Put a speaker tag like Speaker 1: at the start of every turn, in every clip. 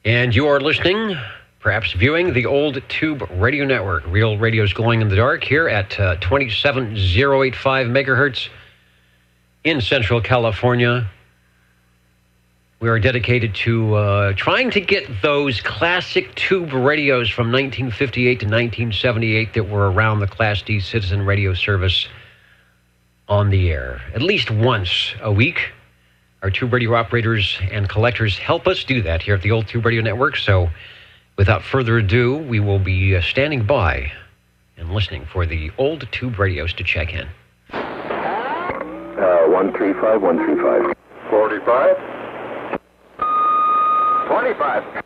Speaker 1: And you are listening, perhaps viewing, the Old Tube Radio Network. Real radio's glowing in the dark here at 27085 megahertz in Central California. We are dedicated to trying to get those classic tube radios from 1958 to 1978 that were around the Class D citizen radio service on the air. At least once a week. Our tube radio operators and collectors help us do that here at the Old Tube Radio Network. So without further ado, we will be standing by and listening for the old tube radios to check in.
Speaker 2: 135, 135.
Speaker 3: 45. 25.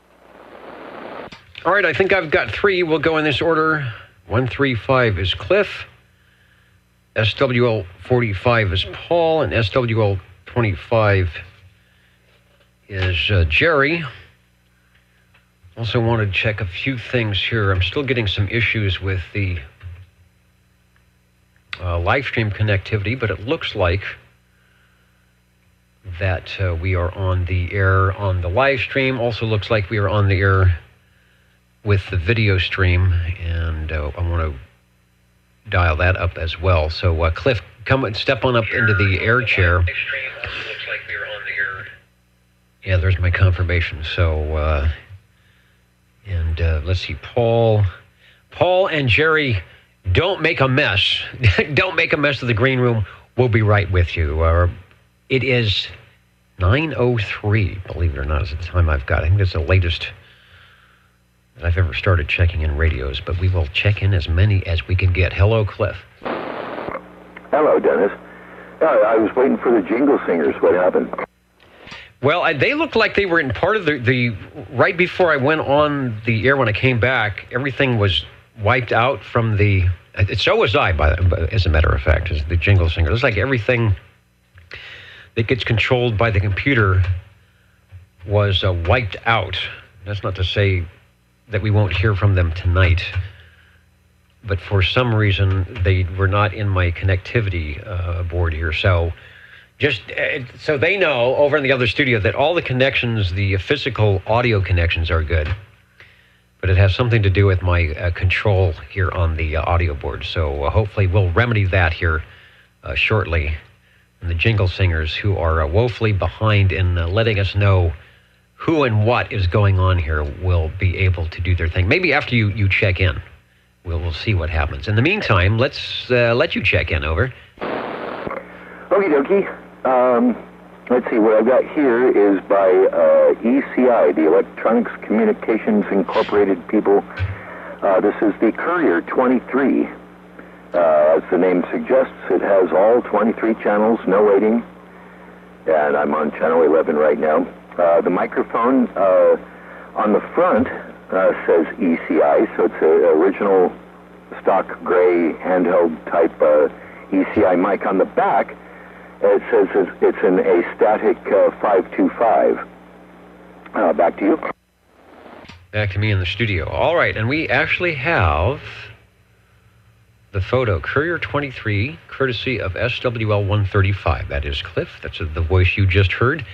Speaker 1: All right, I think I've got three. We'll go in this order. 135 is Cliff. SWL 45 is Paul. And SWL 25 is Jerry. Also wanted to check a few things here. I'm still getting some issues with the live stream connectivity, but it looks like that we are on the air on the live stream. Also looks like we are on the air with the video stream, and I want to dial that up as well. So Cliff, come and step on up into the air chair. Looks like we are on the air. Yeah, there's my confirmation. So, let's see, Paul and Jerry, don't make a mess. Don't make a mess of the green room. We'll be right with you. It is 9:03, believe it or not, is the time I've got. I think that's the latest that I've ever started checking in radios, but we will check in as many as we can get. Hello, Cliff.
Speaker 2: Hello, Dennis. I was waiting for the Jingle Singers. What happened?
Speaker 1: Well, they looked like they were in part of the right before I went on the air when I came back, everything was wiped out from the... So was I, as a matter of fact, as the Jingle Singer. It's like everything that gets controlled by the computer was wiped out. That's not to say that we won't hear from them tonight, but for some reason they were not in my connectivity board here. So just so they know over in the other studio that all the connections, the physical audio connections are good, but it has something to do with my control here on the audio board. So hopefully we'll remedy that here shortly. And the Jingle Singers, who are woefully behind in letting us know who and what is going on here, will be able to do their thing. Maybe after you check in, we'll see what happens. In the meantime, let's let you check in. Over.
Speaker 2: Okie dokie. Let's see, what I've got here is by ECI, the Electronics Communications Incorporated people. This is the Courier 23. As the name suggests, it has all 23 channels, no waiting. And I'm on channel 11 right now. The microphone on the front says ECI, so it's an original stock gray handheld type ECI mic. On the back, it says it's an A-Static 525. Back to you.
Speaker 1: Back to me in the studio. All right, and we actually have the photo, Courier 23, courtesy of SWL 135. That is Cliff. That's the voice you just heard.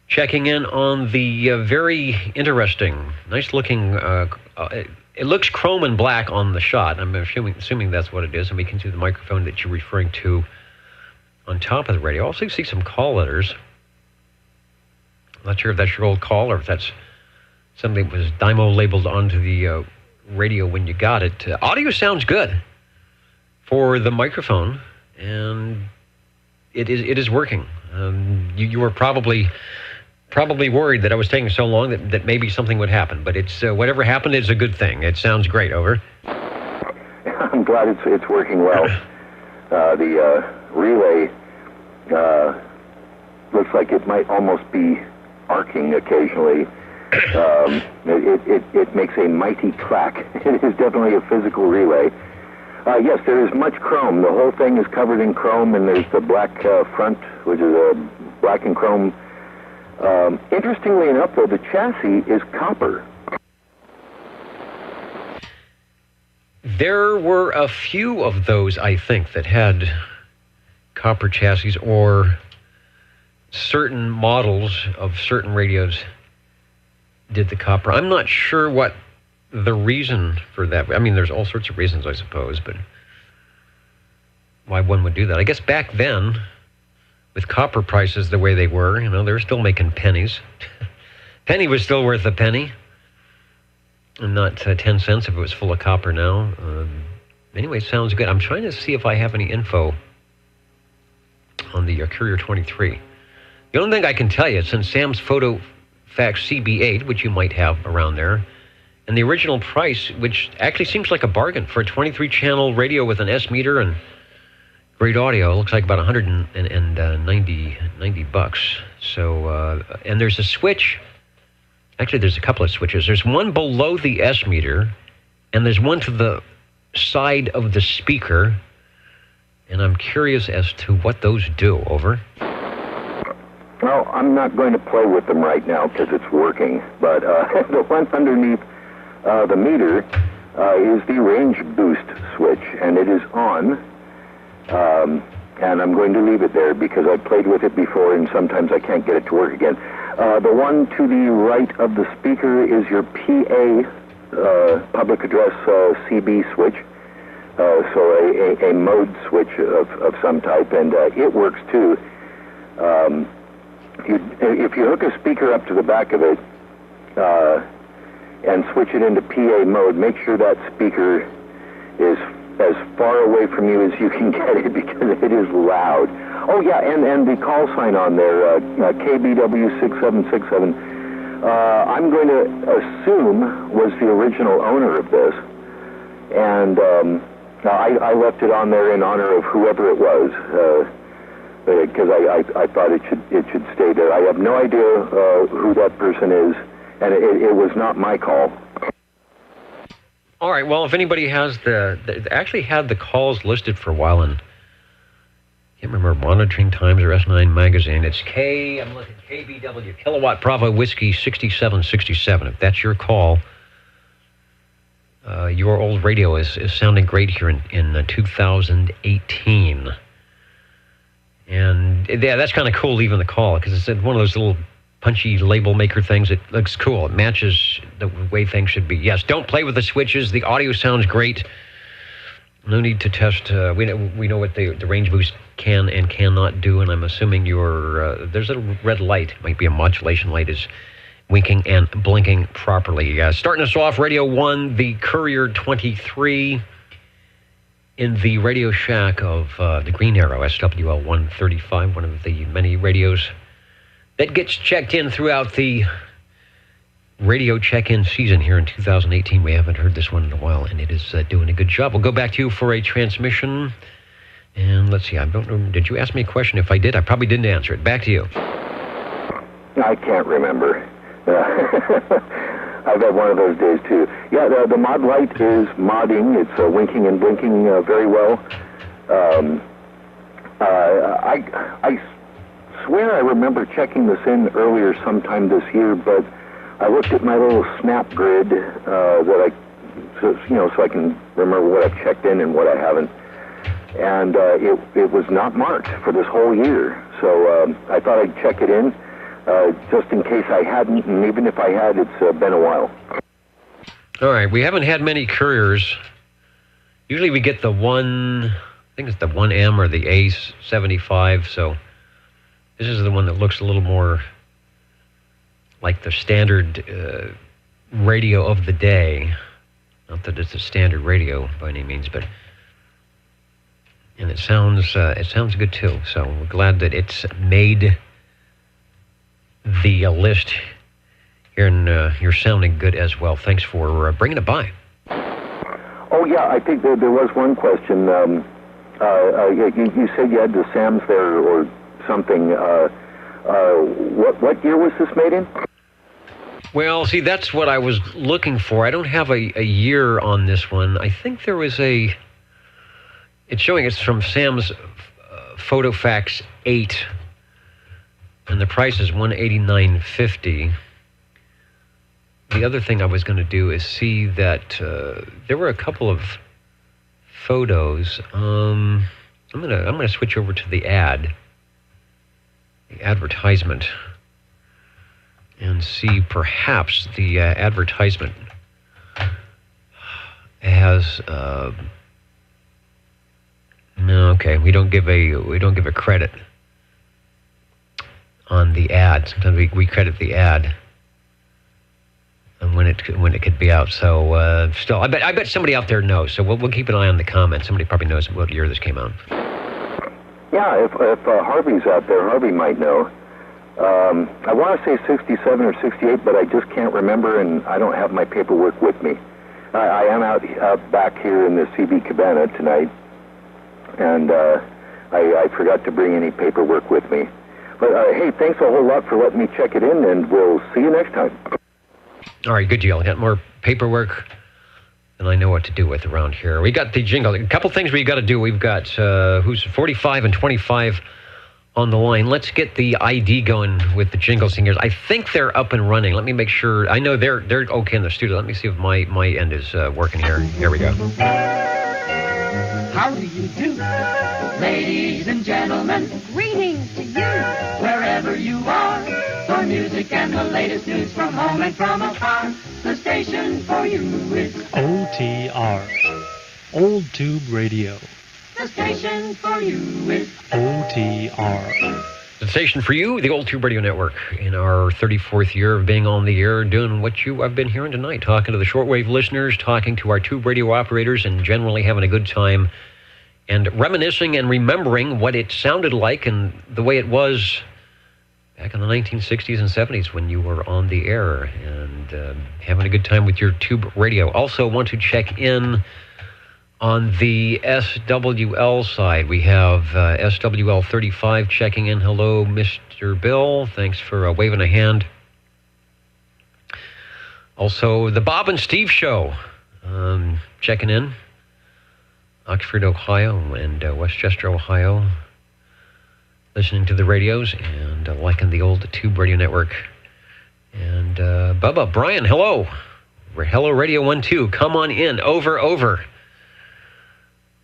Speaker 1: Checking in on the very interesting, nice-looking, it looks chrome and black on the shot. I'm assuming that's what it is, and we can see the microphone that you're referring to on top of the radio. I also see some call letters. I'm not sure if that's your old call or if that's something that was Dymo labeled onto the radio when you got it. Audio sounds good for the microphone, and it is working. You were probably worried that I was taking so long that maybe something would happen, but it's whatever happened is a good thing. It sounds great. Over.
Speaker 2: I'm glad it's working well. The relay looks like it might almost be arcing occasionally. It makes a mighty clack. It is definitely a physical relay. Yes, there is much chrome. The whole thing is covered in chrome, and there's the black front, which is a black and chrome. Interestingly enough, though, the chassis is copper.
Speaker 1: There were a few of those, I think, that had copper chassis, or certain models of certain radios did the copper. I'm not sure what the reason for that. I mean, there's all sorts of reasons, I suppose, but why one would do that. I guess back then, with copper prices the way they were, they were still making pennies. Penny was still worth a penny, and not 10 cents if it was full of copper now. Anyway, sounds good. I'm trying to see if I have any info on the Courier 23. The only thing I can tell you, it's in Sam's Photo Fax CB8, which you might have around there, and the original price, which actually seems like a bargain for a 23-channel radio with an S meter and great audio, looks like about $190. So, and there's a switch. Actually, there's a couple of switches. There's one below the S meter, and there's one to the side of the speaker. And I'm curious as to what those do. Over.
Speaker 2: Well, I'm not going to play with them right now because it's working. But the one underneath the meter is the range boost switch, and it is on. And I'm going to leave it there because I played with it before, and sometimes I can't get it to work again. The one to the right of the speaker is your PA public address CB switch. So a mode switch of some type, and it works too. If you hook a speaker up to the back of it and switch it into PA mode, make sure that speaker is as far away from you as you can get it because it is loud. Oh yeah, and the call sign on there, KBW6767, I'm going to assume was the original owner of this, and I left it on there in honor of whoever it was, because I thought it should stay there. I have no idea who that person is, and it was not my call.
Speaker 1: All right, well, if anybody has they actually had the calls listed for a while, and I can't remember, Monitoring Times or S9 Magazine. It's I'm looking, KBW, Kilowatt Bravo Whiskey 6767. If that's your call, your old radio is sounding great here in 2018. And yeah, that's kind of cool leaving the call because it's one of those little punchy label maker things. It looks cool. It matches the way things should be. Yes, don't play with the switches. The audio sounds great. No need to test. We know what the range boost can and cannot do, and I'm assuming there's a red light. Might be a modulation light is winking and blinking properly. Starting us off, Radio 1, the Courier 23 in the Radio Shack of the Green Arrow, SWL 135, one of the many radios that gets checked in throughout the radio check-in season here in 2018. We haven't heard this one in a while, and it is doing a good job. We'll go back to you for a transmission. And let's see, I don't know, did you ask me a question? If I did, I probably didn't answer it. Back to you.
Speaker 2: I can't remember. I've had one of those days, too. Yeah, the mod light is modding. It's winking and blinking very well. I swear I remember checking this in earlier sometime this year, but I looked at my little snap grid so I can remember what I've checked in and what I haven't. And it was not marked for this whole year. So I thought I'd check it in just in case I hadn't, and even if I had, it's been a while.
Speaker 1: All right, we haven't had many couriers. Usually we get the I think it's the 1M or the A75, so this is the one that looks a little more like the standard radio of the day. Not that it's a standard radio by any means, but and it sounds good too. So we're glad that it's made the list here, and you're sounding good as well. Thanks for bringing it by.
Speaker 2: Oh yeah, I think there was one question. You said you had the Sams there or something. What year was this made in?
Speaker 1: Well, see, that's what I was looking for. I don't have a year on this one. I think there was it's showing it's from Sam's PhotoFax 8, and the price is $189.50. The other thing I was going to do is see that there were a couple of photos. I'm gonna switch over to the advertisement. and see perhaps the advertisement has. No, okay, we don't give a credit on the ad. Sometimes we credit the ad and when it could be out. So still, I bet somebody out there knows. So we'll keep an eye on the comments. Somebody probably knows what year this came out.
Speaker 2: Yeah, if Harvey's out there, Harvey might know. I want to say 67 or 68, but I just can't remember, and I don't have my paperwork with me. I am out back here in the CB Cabana tonight, and I forgot to bring any paperwork with me. But hey, thanks a whole lot for letting me check it in, and we'll see you next time.
Speaker 1: All right, good deal. I got more paperwork than I know what to do with around here. We got the jingle. A couple things we got to do. We've got who's 45 and 25 on the line. Let's get the ID going with the jingle singers. I think they're up and running. Let me make sure. I know they're okay in the studio. Let me see if my end is working here. Here we go.
Speaker 3: How do you do, ladies and gentlemen? Greetings to you, wherever you are. For music and the latest news from home and from afar, the station for you is
Speaker 4: OTR, Old Tube Radio.
Speaker 3: The station for you is
Speaker 4: OTR.
Speaker 1: The station for you, the Old Tube Radio Network, in our 34th year of being on the air, doing what I've been hearing tonight, talking to the shortwave listeners, talking to our tube radio operators, and generally having a good time, and reminiscing and remembering what it sounded like and the way it was back in the 1960s and 70s when you were on the air, and having a good time with your tube radio. Also want to check in on the SWL side. We have SWL 35 checking in. Hello, Mr. Bill. Thanks for waving a hand. Also, the Bob and Steve Show checking in. Oxford, Ohio, and Westchester, Ohio. Listening to the radios and liking the old Tube Radio Network. And Bubba, Brian, hello. Hello, Radio 1-2. Come on in. Over.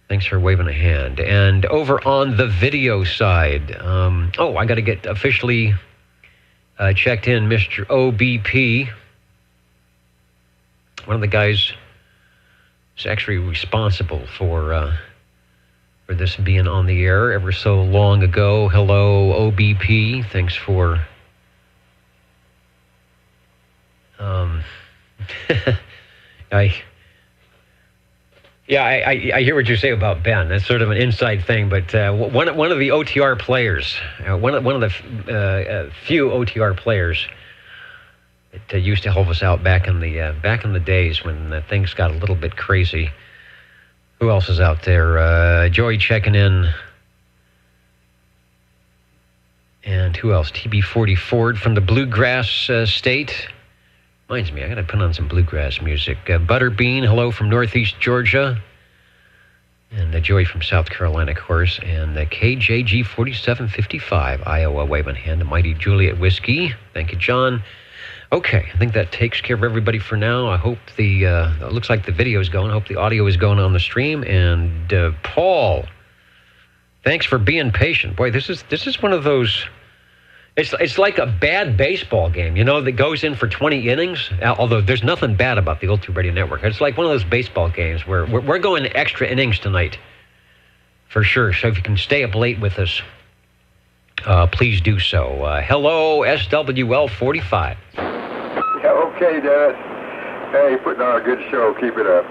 Speaker 1: Thanks for waving a hand. And over on the video side, I got to get officially checked in. Mr. OBP, one of the guys who's actually responsible for this being on the air ever so long ago. Hello, OBP. Thanks for I hear what you say about Ben. That's sort of an inside thing, but one of the OTR players, one of the few OTR players that used to help us out back in the days when things got a little bit crazy. Who else is out there? Joey checking in, and who else? TB40 Ford from the Bluegrass State. Reminds me, I got to put on some bluegrass music. Butterbean, hello from Northeast Georgia. And Joey from South Carolina, of course. And KJG 4755, Iowa, waving hand. Mighty Juliet Whiskey. Thank you, John. Okay, I think that takes care of everybody for now. I hope it looks like the video is going. I hope the audio is going on the stream. And Paul, thanks for being patient. Boy, this is one of those... It's like a bad baseball game, that goes in for 20 innings, although there's nothing bad about the Old Tube Radio Network. It's like one of those baseball games where we're going extra innings tonight, for sure. So if you can stay up late with us, please do so. Hello, SWL 45.
Speaker 5: Yeah, okay, Dennis. Hey, you're putting on a good show. Keep it up.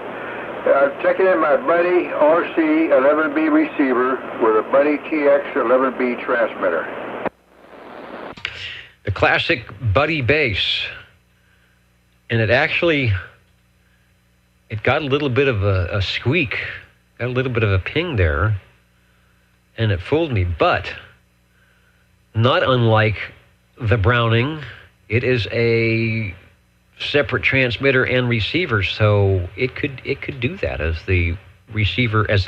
Speaker 5: I'm checking in my Buddy RC11B receiver with a Buddy TX11B transmitter.
Speaker 1: The classic Buddy bass, and it got a little bit of a squeak, got a little bit of a ping there, and it fooled me. But not unlike the Browning, it is a separate transmitter and receiver, so it could do that as the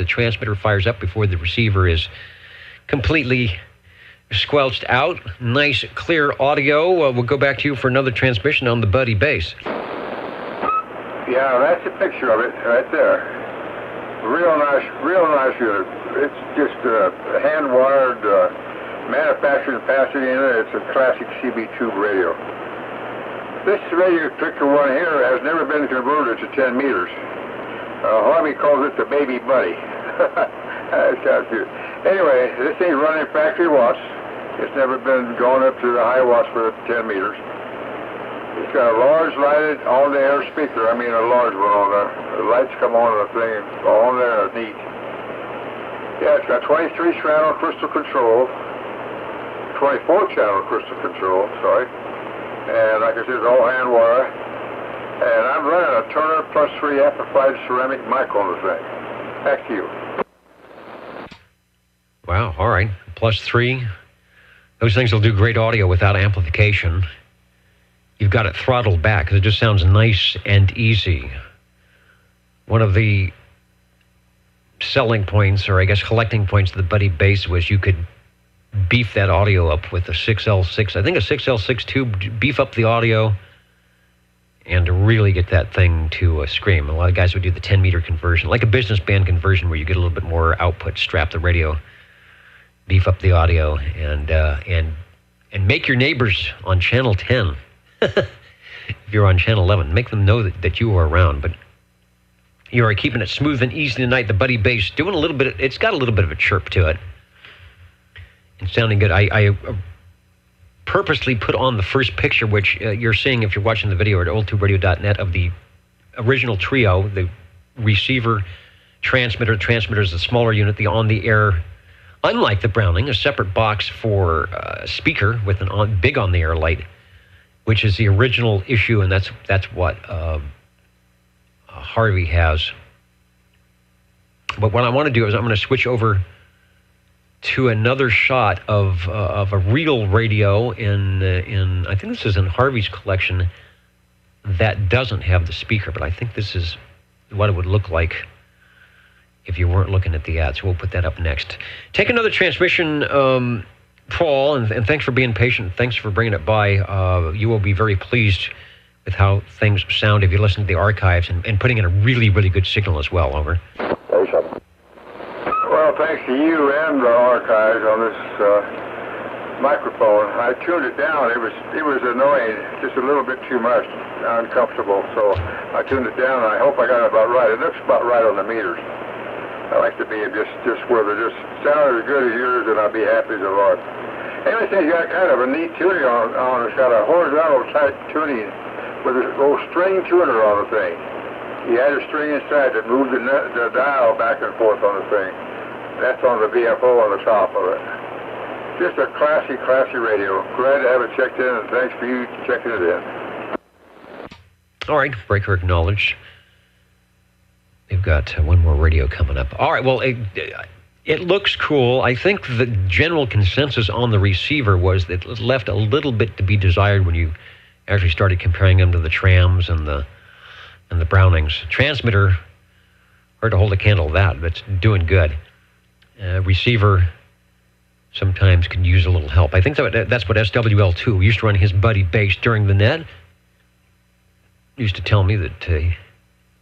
Speaker 1: transmitter fires up before the receiver is completely squelched out. Nice, clear audio. We'll go back to you for another transmission on the Buddy bass.
Speaker 5: Yeah, that's a picture of it right there. Real nice unit. It's just hand-wired, manufactured in Pasadena. It's a classic CB tube radio. This radio picture one here has never been converted to 10 meters. Harvey calls it the baby buddy. That's kind of cute. Anyway, this thing's running factory watts. It's never been going up to the high watts for 10 meters. It's got a large lighted on-the-air speaker. I mean a large one on there. The lights come on the thing on there. Neat. Yeah, it's got 23-channel crystal control. 24-channel crystal control, sorry. And like I said, it's all hand wire. And I'm running a Turner Plus 3 amplified ceramic mic on the thing. Back to you.
Speaker 1: Wow, all right. Plus 3. Those things will do great audio without amplification. You've got it throttled back because it just sounds nice and easy. One of the selling points, or I guess collecting points of the Buddy Bass was you could beef that audio up with a 6L6. I think a 6L6 tube, beef up the audio and really get that thing to scream. A lot of guys would do the 10-meter conversion, like a business band conversion where you get a little bit more output, strap the radio, beef up the audio, and make your neighbors on channel 10. If you're on channel 11, make them know that you are around. But you are keeping it smooth and easy tonight. The Buddy Bass doing a little bit. It's got a little bit of a chirp to it. It's sounding good. I purposely put on the first picture, which you're seeing if you're watching the video at oldtuberadio.net, of the original trio, the receiver, transmitter. Transmitter is a smaller unit, the on-the-air, unlike the Browning, a separate box for speaker with a big on-the-air light, which is the original issue, and that's what Harvey has. But what I want to do is I'm going to switch over to another shot of a real radio in I think this is in Harvey's collection that doesn't have the speaker, but I think this is what it would look like if you weren't looking at the ad. So we'll put that up next. Take another transmission, Paul, and thanks for being patient. Thanks for bringing it by. You will be very pleased with how things sound if you listen to the archives and putting in a really, really good signal as well. Over.
Speaker 5: Well, thanks to you and the archives on this microphone. I tuned it down. It was annoying, just a little bit too much, uncomfortable. So I tuned it down, and I hope I got it about right. It looks about right on the meters. I like to be just where they just sound as good as yours, and I'll be happy as a lark. Everything's got kind of a neat tuning on. It's got a horizontal type tuning with a little string tuner on the thing. You had a string inside that moved the dial back and forth on the thing. That's on the VFO on the top of it. Just a classy, classy radio. Glad to have it checked in, and thanks for you checking it in.
Speaker 1: All right, breaker acknowledged. We've got one more radio coming up. All right, well, it looks cool. I think the general consensus on the receiver was that it left a little bit to be desired when you actually started comparing them to the Trams and the Brownings. Transmitter, hard to hold a candle to that, but it's doing good. Receiver sometimes can use a little help. I think that's what SWL2 used to run his Buddy Bass during the net. Used to tell me that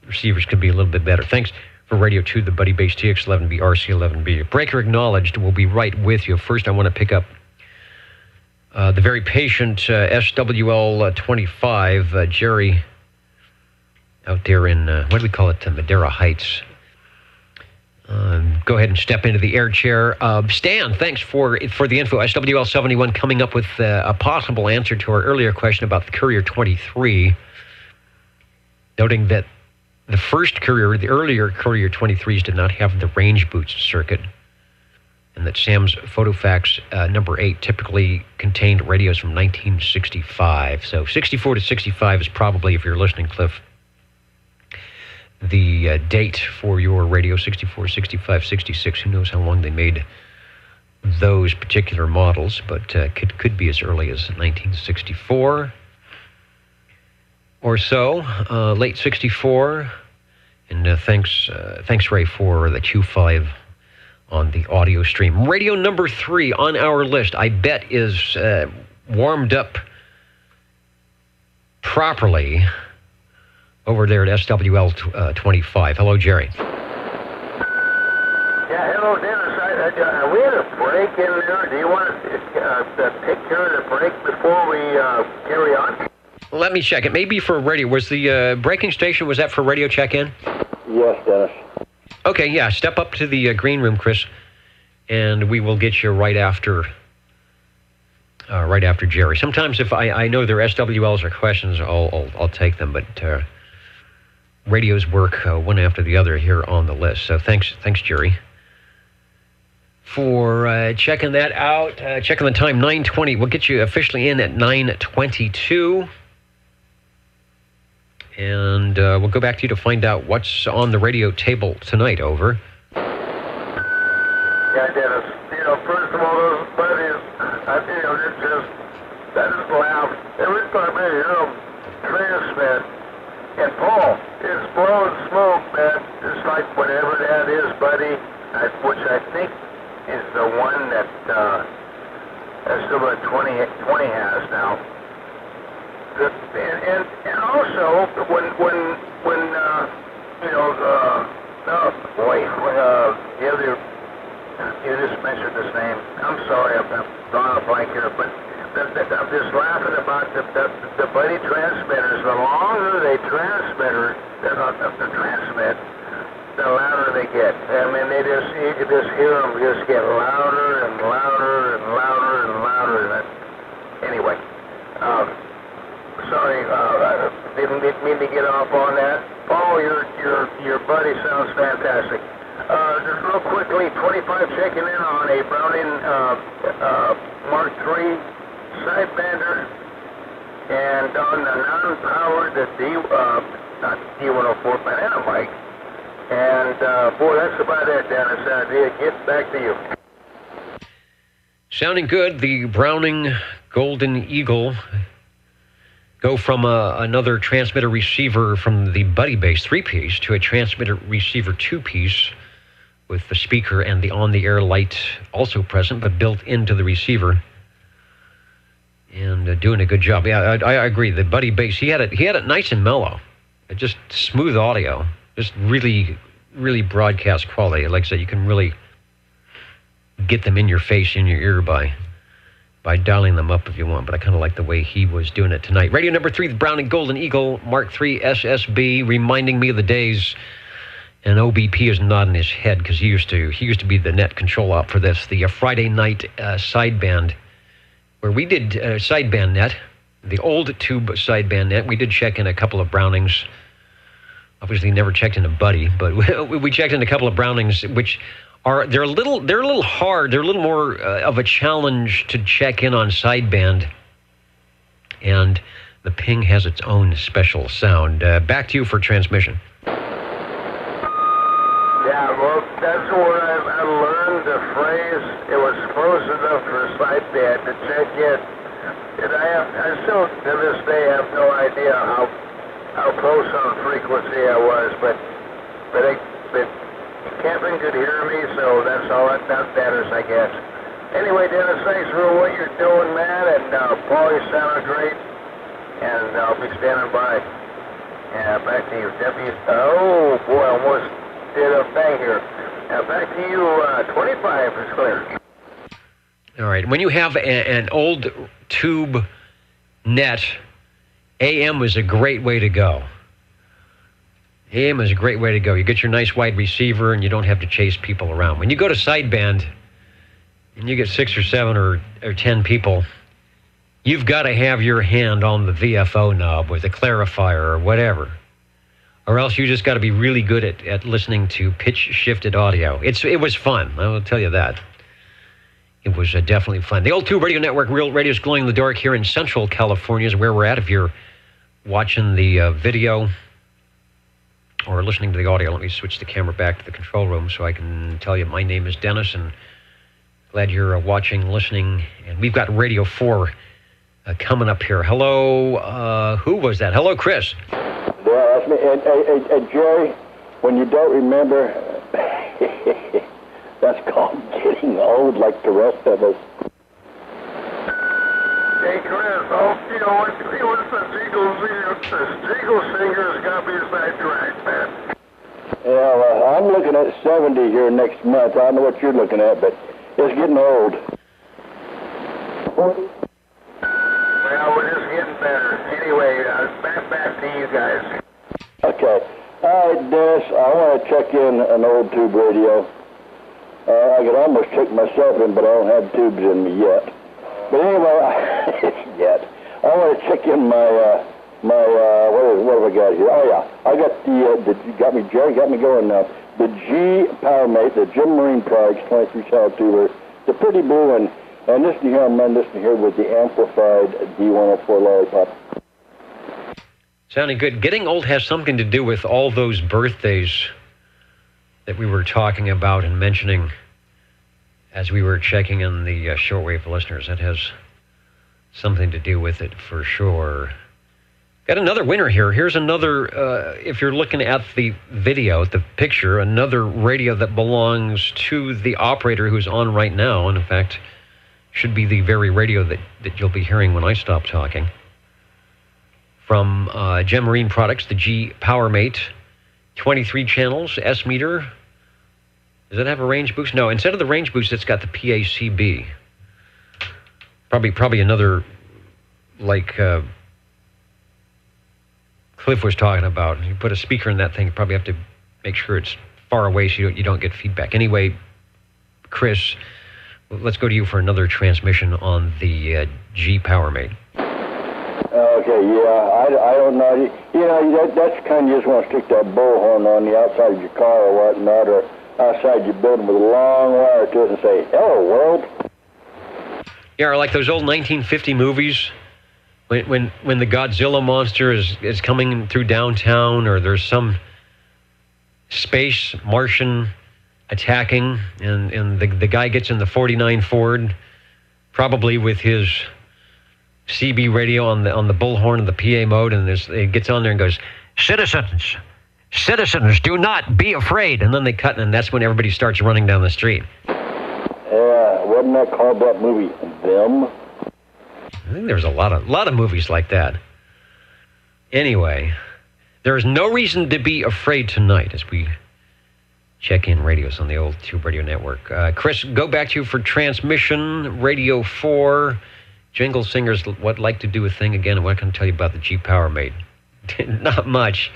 Speaker 1: receivers could be a little bit better. Thanks for Radio 2, the Buddy Bass TX11B, RC11B. Breaker acknowledged. We'll be right with you. First, I want to pick up the very patient SWL25, Jerry, out there in, what do we call it, Madera Heights. Go ahead and step into the air chair. Stan, thanks for the info. SWL71 coming up with a possible answer to our earlier question about the Courier 23, noting that the earlier Courier 23s did not have the range boost circuit, and that Sam's Photofax number 8 typically contained radios from 1965. So 64 to 65 is probably, if you're listening, Cliff, the date for your radio. 64, 65, 66. Who knows how long they made those particular models, but could be as early as 1964 or so, late 64. And thanks, Ray, for the Q5 on the audio stream. Radio number 3 on our list, I bet, is warmed up properly over there at SWL 25. Hello, Jerry.
Speaker 6: Yeah, hello, Dennis. We had a break in there. Do you want to take care of the break before we carry on?
Speaker 1: let me check. It may be for radio. Was the breaking station, was that for radio check-in?
Speaker 2: Yes, Dennis.
Speaker 1: Okay, yeah. Step up to the green room, Chris, and we will get you right after Jerry. Sometimes if I know there are SWLs or questions, I'll take them, but radios work one after the other here on the list. So thanks, Jerry, for checking that out. Checking the time, 9:20. We'll get you officially in at 9:22. And we'll go back to you to find out what's on the radio table tonight. Over.
Speaker 6: Yeah, Dennis. First of all, those buddies, I just laugh every time I hear them transmit. And Paul, it's blowing smoke, man. Just like whatever that is, buddy, which I think is the one that Silva 20 has now. And also when the other, you just mentioned his name. I'm sorry, I'm drawing a blank here, but I'm just laughing about the buddy transmitters. The longer they transmit, the louder they get. I mean, you can just hear them just get louder and louder and louder and louder. Anyway, sorry, I didn't mean to get off on that. Paul, your buddy sounds fantastic. Just real quickly, 25 checking in on a Browning Mark III sidebander, and on the non-powered not D104 banana mic. And boy, that's about it, Dennis. Get back to you.
Speaker 1: Sounding good. The Browning Golden Eagle go from another transmitter receiver from the Buddy Base 3-piece to a transmitter receiver 2-piece with the speaker and the on-the-air light also present, but built into the receiver. And doing a good job. Yeah, I agree. The Buddy Base, he had it nice and mellow. Just smooth audio. Just really, really broadcast quality. Like I said, you can really get them in your face, in your ear by dialing them up if you want. But I kind of like the way he was doing it tonight. Radio number 3, the Browning Golden Eagle Mark III SSB, reminding me of the days. And OBP is nodding his head because he used to be the net control op for this. The Friday night sideband, where we did sideband net, the old tube sideband net. We did check in a couple of Brownings. Obviously, never checked in a Buddy, but we checked in a couple of Brownings, which they're a little hard. They're a little more of a challenge to check in on sideband, and the ping has its own special sound. Back to you for transmission.
Speaker 6: Yeah, well, that's where I learned the phrase. It was close enough for sideband to check in, and I still to this day have no idea how close on frequency I was, but Kevin could hear me, so that's all that matters, I guess. Anyway, Dennis, thanks for what you're doing, man, and Paul, you sounded great, and I'll be standing by. Yeah, back to you, oh boy, I almost did a thing here. Now back to you, 25 is clear.
Speaker 1: All right, when you have an old tube net, AM is a great way to go. AM is a great way to go. You get your nice wide receiver and you don't have to chase people around. When you go to sideband and you get 6 or 7 or 10 people, you've got to have your hand on the VFO knob with a clarifier or whatever. Or else you just got to be really good at listening to pitch-shifted audio. It was fun, I will tell you that. It was definitely fun. The Old Tube Radio Network, Real Radio's Glowing in the Dark here in Central California is where we're at. If you're watching the video or listening to the audio, let me switch the camera back to the control room so I can tell you my name is Dennis, and glad you're watching, listening. And we've got Radio 4 coming up here. Hello, who was that? Hello, Chris.
Speaker 2: Yeah, that's me. And Jerry, when you don't remember, that's called getting old like the rest of us.
Speaker 6: Hey, Chris, what's the Eagle singer's got me sidetracked, man.
Speaker 2: Yeah, well, I'm looking at 70 here next month. I don't know what you're looking at, but it's getting old.
Speaker 6: Well, we're just getting better. Anyway, back to you guys.
Speaker 2: Okay. All right, Dennis, I want to check in an old tube radio. I could almost check myself in, but I don't have tubes in me yet. But anyway, I want to check in my what have I got here? Oh yeah, I got Jerry got me going now. The G PowerMate, the Jim Marine Products 23 cell tuber, the pretty blue one, and listen here with the amplified D104 lollipop.
Speaker 1: Sounding good. Getting old has something to do with all those birthdays that we were talking about and mentioning as we were checking in the shortwave listeners. That has something to do with it for sure. Got another winner here. Here's another, if you're looking at the video, the picture, another radio that belongs to the operator who's on right now, and in fact, should be the very radio that you'll be hearing when I stop talking. From Gem Marine Products, the G PowerMate, 23 channels, S meter. Does it have a range boost? No, instead of the range boost, it's got the PACB. Probably another, like Cliff was talking about. You put a speaker in that thing, you probably have to make sure it's far away so you don't get feedback. Anyway, Chris, let's go to you for another transmission on the G PowerMate.
Speaker 2: Okay, yeah, I don't know. You know, that's kind of, you just want to stick that bullhorn on the outside of your car or whatnot, or outside your building with a long wire to it and say, "Hello, world."
Speaker 1: Yeah, or like those old 1950 movies when the Godzilla monster is coming through downtown, or there's some space Martian attacking, and the guy gets in the 49 Ford, probably with his CB radio on the bullhorn of the PA mode, and it gets on there and goes, citizens, do not be afraid. And then they cut, and that's when everybody starts running down the street.
Speaker 2: Yeah, wasn't that called that movie, Them?
Speaker 1: I think there's a lot of movies like that. Anyway, there is no reason to be afraid tonight as we check in radios on the old Tube Radio Network. Chris, go back to you for transmission, Radio 4. Jingle Singers like to do a thing again, and what can I tell you about the G PowerMate? Not much.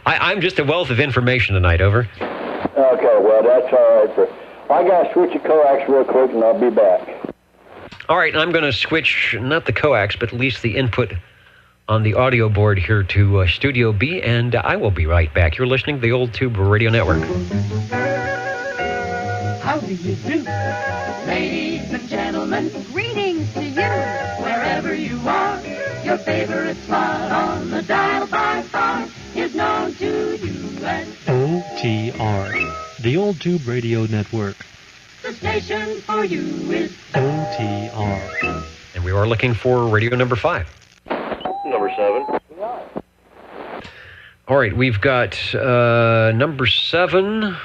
Speaker 1: I'm just a wealth of information tonight, over.
Speaker 2: Okay, well, that's all right. I got to switch the coax real quick, and I'll be back.
Speaker 1: All right, I'm going to switch, not the coax, but at least the input on the audio board here to Studio B, and I will be right back. You're listening to the Old Tube Radio Network.
Speaker 3: How do you do? Ladies and gentlemen, greetings to you. Wherever you are, your favorite slot on the dial by far is known to you as
Speaker 4: OTR, the Old Tube Radio Network.
Speaker 3: the station for you is
Speaker 4: OTR.
Speaker 1: And we are looking for radio number 5.
Speaker 2: Number 7.
Speaker 1: All right, we've got number 7.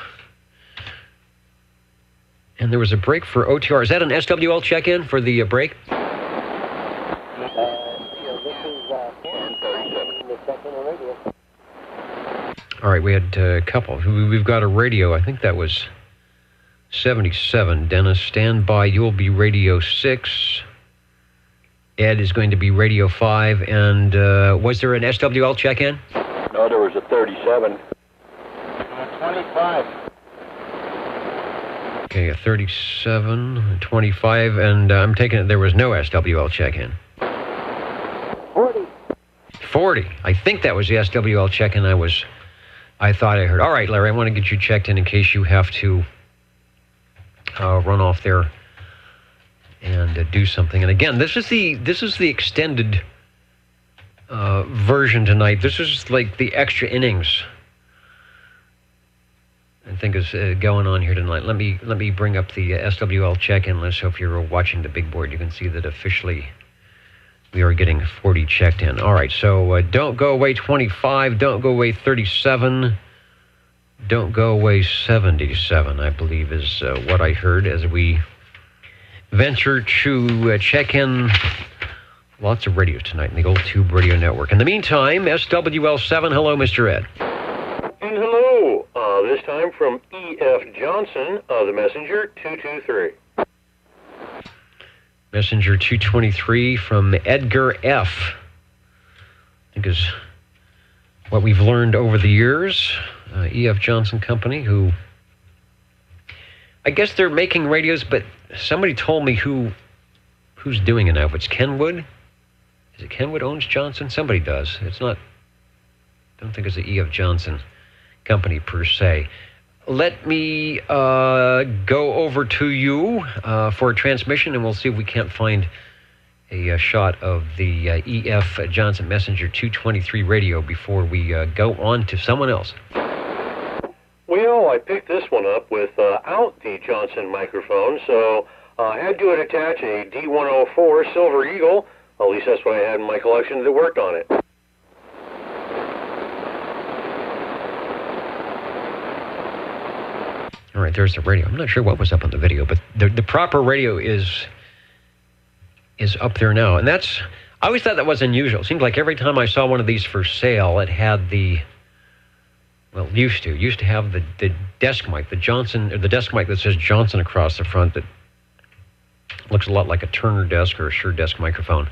Speaker 1: And there was a break for OTR. Is that an SWL check-in for the break? All right, we had a couple. We've got a radio. I think that was 77. Dennis, stand by. You'll be radio 6. Ed is going to be radio 5. And was there an SWL check-in?
Speaker 2: No, there was a 37.
Speaker 6: 25.
Speaker 1: Okay, a 37, 25, and I'm taking it there was no SWL check-in. 40. I think that was the SWL check-in I thought I heard. All right, Larry, I want to get you checked in case you have to run off there and do something. And again, this is the extended version tonight. This is like the extra innings I think is going on here tonight. Let me bring up the SWL check-in list. So if you're watching the big board, you can see that officially we are getting 40 checked in. All right, so don't go away 25, don't go away 37, don't go away 77, I believe is what I heard as we venture to check in lots of radios tonight in the Old Tube Radio Network. In the meantime, SWL7, hello, Mr. Ed.
Speaker 7: And hello, this time from E.F. Johnson, the Messenger 223.
Speaker 1: Messenger 223 from Edgar F. think is what we've learned over the years. E.F. Johnson Company, who I guess they're making radios, but somebody told me who's doing it now. If it's Kenwood, is it Kenwood owns Johnson? Somebody does. It's not. I don't think it's the E.F. Johnson Company per se. Let me go over to you for a transmission, and we'll see if we can't find a shot of the E.F. Johnson Messenger 223 radio before we go on to someone else.
Speaker 7: Well, I picked this one up without the Johnson microphone, so I had to attach a D104 Silver Eagle. At least that's what I had in my collection that worked on it.
Speaker 1: All right, there's the radio. I'm not sure what was up on the video, but the proper radio is up there now. And that's, I always thought that was unusual. It seemed like every time I saw one of these for sale, it had the, well, used to have the desk mic, the Johnson, or the desk mic that says Johnson across the front that looks a lot like a Turner desk or a Shure desk microphone.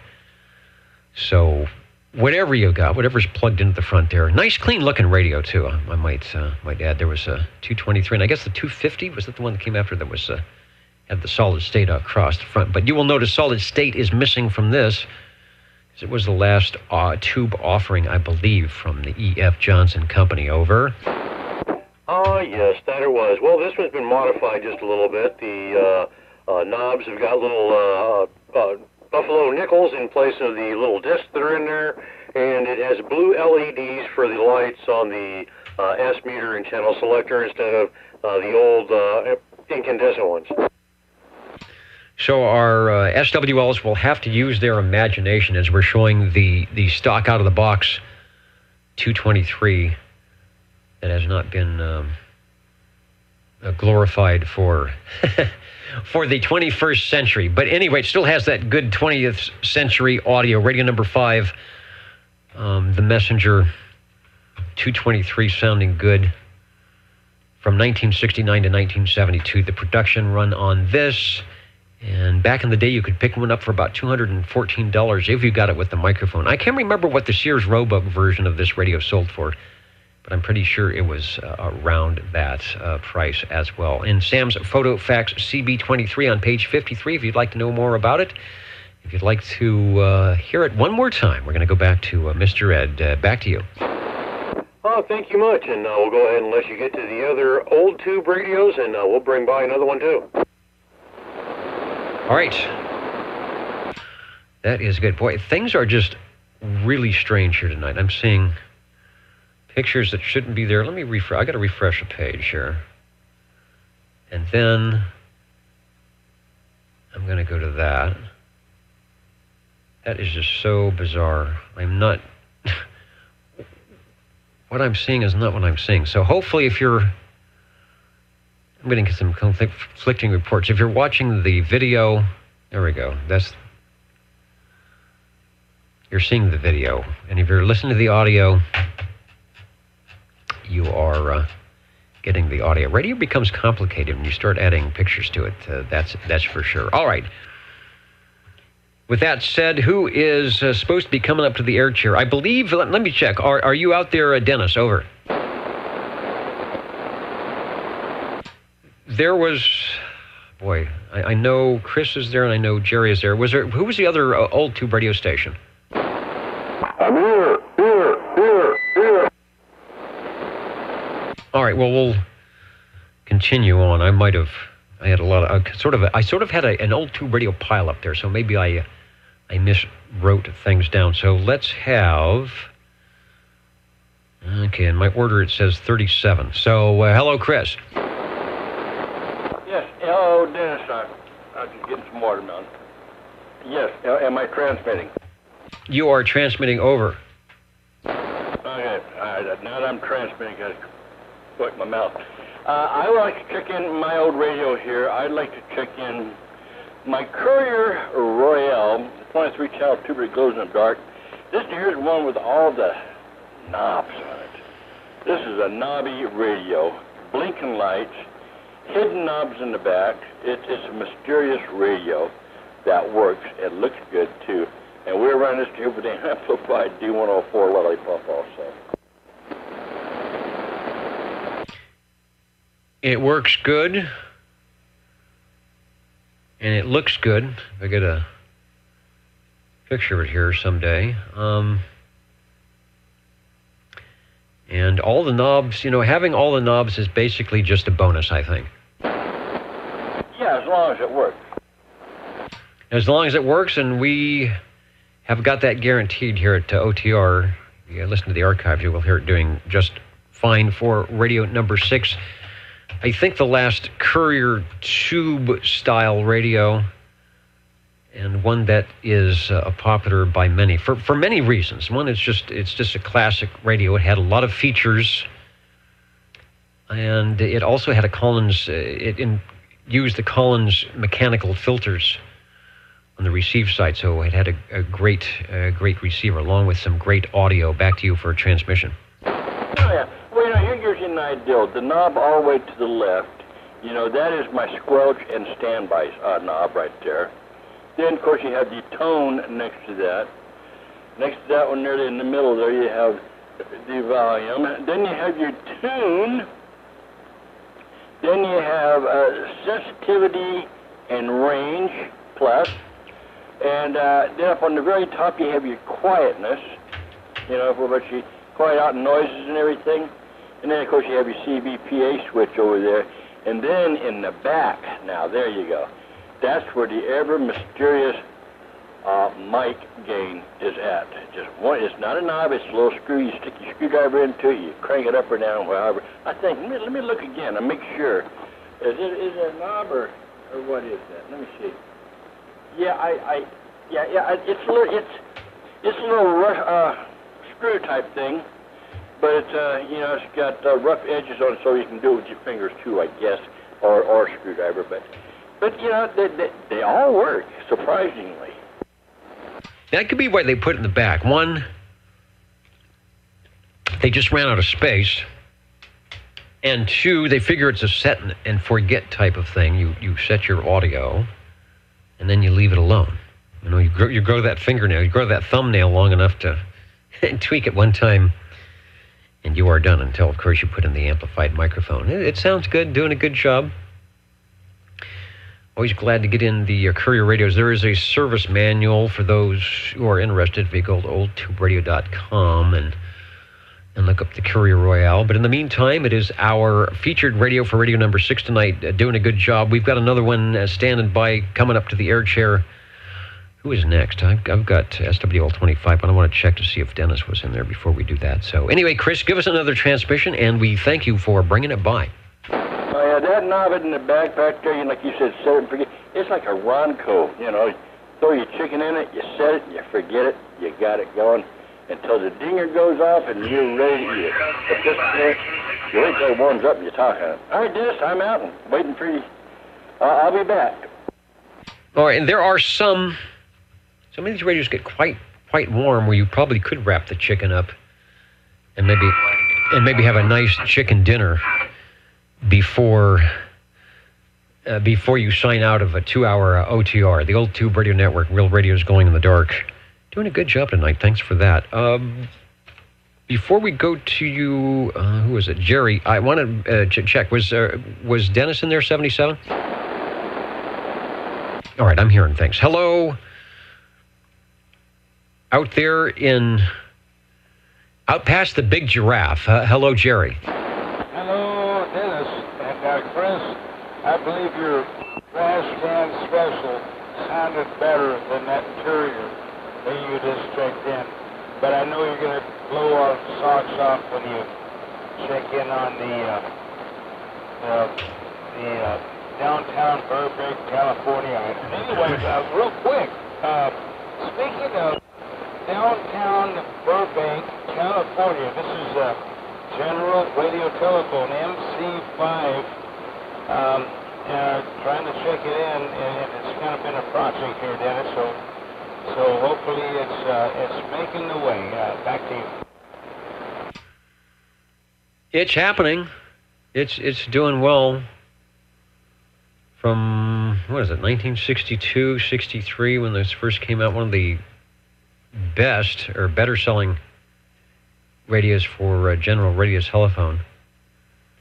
Speaker 1: So whatever you got, whatever's plugged into the front there. Nice, clean-looking radio, too, I might add. There was a 223, and I guess the 250, was that the one that came after that was had the solid state across the front? But you will notice solid state is missing from this, because it was the last tube offering, I believe, from the E.F. Johnson Company. Over.
Speaker 7: Yes, that it was. Well, this one's been modified just a little bit. The knobs have got little buffalo nickels in place of the little discs that are in there, and it has blue LEDs for the lights on the S meter and channel selector instead of the old incandescent ones.
Speaker 1: So our SWLs will have to use their imagination as we're showing the stock out of the box 223 that has not been glorified for for the 21st century. But anyway, it still has that good 20th century audio. Radio number 5, the Messenger 223 sounding good from 1969 to 1972. The production run on this. And back in the day, you could pick one up for about $214 if you got it with the microphone. I can't remember what the Sears Roebuck version of this radio sold for, but I'm pretty sure it was around that price as well. In Sam's Photo Fax CB23 on page 53, if you'd like to know more about it. If you'd like to hear it one more time, we're going to go back to Mr. Ed. Back to you.
Speaker 7: Oh, thank you much. And we'll go ahead and let you get to the other old tube radios, and we'll bring by another one too.
Speaker 1: All right. That is good. Boy, things are just really strange here tonight. I'm seeing pictures that shouldn't be there. Let me refresh. I got to refresh a page here. And then I'm going to go to that. That is just so bizarre. I'm not... what I'm seeing is not what I'm seeing. So hopefully if you're... I'm getting some conflicting reports. If you're watching the video... There we go. You're seeing the video. And if you're listening to the audio... you are getting the audio. Radio becomes complicated when you start adding pictures to it. That's for sure. All right. With that said, who is supposed to be coming up to the air chair? I believe, let me check. Are you out there, Dennis? Over. There was, boy, I know Chris is there and I know Jerry is there. Who was the other old tube radio station?
Speaker 5: I'm here.
Speaker 1: All right, well, we'll continue on. I had a lot of, I sort of had an old tube radio pile up there, so maybe I miswrote things down. So let's have, okay, in my order it says 37. So, hello, Chris.
Speaker 6: Yes, hello, Dennis. I'm just getting some watermelon. Yes, am I transmitting?
Speaker 1: You are transmitting over.
Speaker 6: Okay, now that I'm transmitting, I put my mouth. I would like to check in my old radio here. I'd like to check in my Courier Royale, 23 channel tuber that glows in the dark. This here is one with all the knobs on it. This is a knobby radio, blinking lights, hidden knobs in the back. It's a mysterious radio that works. It looks good too. And we're running
Speaker 8: here with the amplified D104 Lollipop also.
Speaker 1: It works good, and it looks good. If I get a picture of it here someday. And all the knobs, having all the knobs is basically just a bonus, I think.
Speaker 8: Yeah, as long as it works.
Speaker 1: As long as it works, and we have got that guaranteed here at OTR. If you listen to the archives, you will hear it doing just fine for radio number 6. I think the last Courier tube-style radio, and one that is popular by many for many reasons. One, it's just a classic radio. It had a lot of features, and it also had a Collins. It used the Collins mechanical filters on the receive side, so it had a great receiver along with some great audio. Back to you for a transmission.
Speaker 8: Oh yeah. Well, here's an ideal. The knob all the way to the left. That is my squelch and standby knob right there. Then, of course, you have the tone next to that. Next to that one there in the middle there, you have the volume. Then you have your tune. Then you have sensitivity and range plus. And then up on the very top, you have your quietness. For what you quiet out noises and everything. And then, of course, you have your CVPA switch over there. And then in the back, now, there you go. That's where the ever mysterious mic gain is at. Just one. It's not a knob. It's a little screw. You stick your screwdriver into it. You crank it up or down, however. I think. Let me look again and make sure. Is it a knob or what is that? Let me see. Yeah, It's a little screw type thing, but it's it's got rough edges on it, so you can do it with your fingers too, I guess, or screwdriver, but. But, they all work, surprisingly.
Speaker 1: That could be why they put it in the back. One, they just ran out of space. And two, they figure it's a set and forget type of thing. You set your audio, and then you leave it alone. You grow that fingernail, you grow that thumbnail long enough to tweak it one time, and you are done until, of course, you put in the amplified microphone. It sounds good, doing a good job. Always glad to get in the Courier radios. There is a service manual for those who are interested. If you go to oldtuberadio.com and look up the Courier Royale. But in the meantime, it is our featured radio for radio number 6 tonight, doing a good job. We've got another one standing by, coming up to the air chair. Who is next? I've got SWL25, but I want to check to see if Dennis was in there before we do that. So anyway, Chris, give us another transmission, and we thank you for bringing it by.
Speaker 8: Oh, yeah, that knob in the back there, like you said, set it and forget. It's like a Ronco, Throw your chicken in it, you set it, you forget it, you got it going until the dinger goes off and you're ready to eat it. But this thing, you wait till it warms up and you talk on it. All right, Dennis, I'm out and waiting for you. I'll be back.
Speaker 1: All right, and there are some of these radios get quite warm where you probably could wrap the chicken up and maybe have a nice chicken dinner before you sign out of a 2-hour OTR. The Old Tube Radio Network, Real Radio's Going in the Dark. Doing a good job tonight. Thanks for that. Before we go to you, who was it? Jerry, I want to check. Was Dennis in there, 77? All right, I'm hearing things. Hello. Out there out past the Big Giraffe. Hello, Jerry.
Speaker 9: Hello, Dennis. And Chris, I believe your Brass Band Special sounded better than that Courier that you just checked in. But I know you're going to blow our socks off when you check in on the downtown Burbank, California. Anyways, real quick, speaking of downtown Burbank, California, this is General Radio Telephone, MC5, trying to check it in, and it's kind of been a project here, Dennis, so hopefully it's making the way. Back to you.
Speaker 1: It's happening. It's doing well. From, 1962, 63, when this first came out, one of the best or better selling radios for general radio telephone.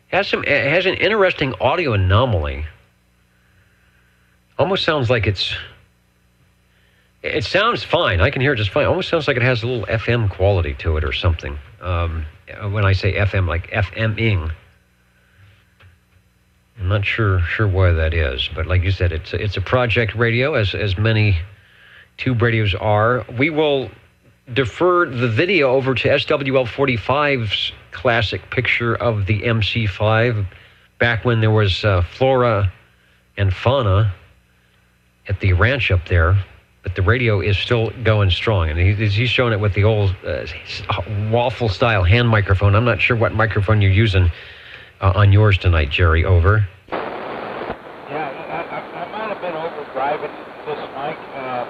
Speaker 1: Has an interesting audio anomaly. Almost sounds like it sounds fine. I can hear it just fine. Almost sounds like it has a little FM quality to it or something. When I say FM, like FMing. I'm not sure why that is, but like you said, it's a project radio, as many tube radios are. We will defer the video over to SWL45's classic picture of the MC5 back when there was flora and fauna at the ranch up there. But the radio is still going strong, and he's showing it with the old waffle-style hand microphone. I'm not sure what microphone you're using on yours tonight, Jerry. Over.
Speaker 9: Yeah, I might have been overdriving this mic. It's a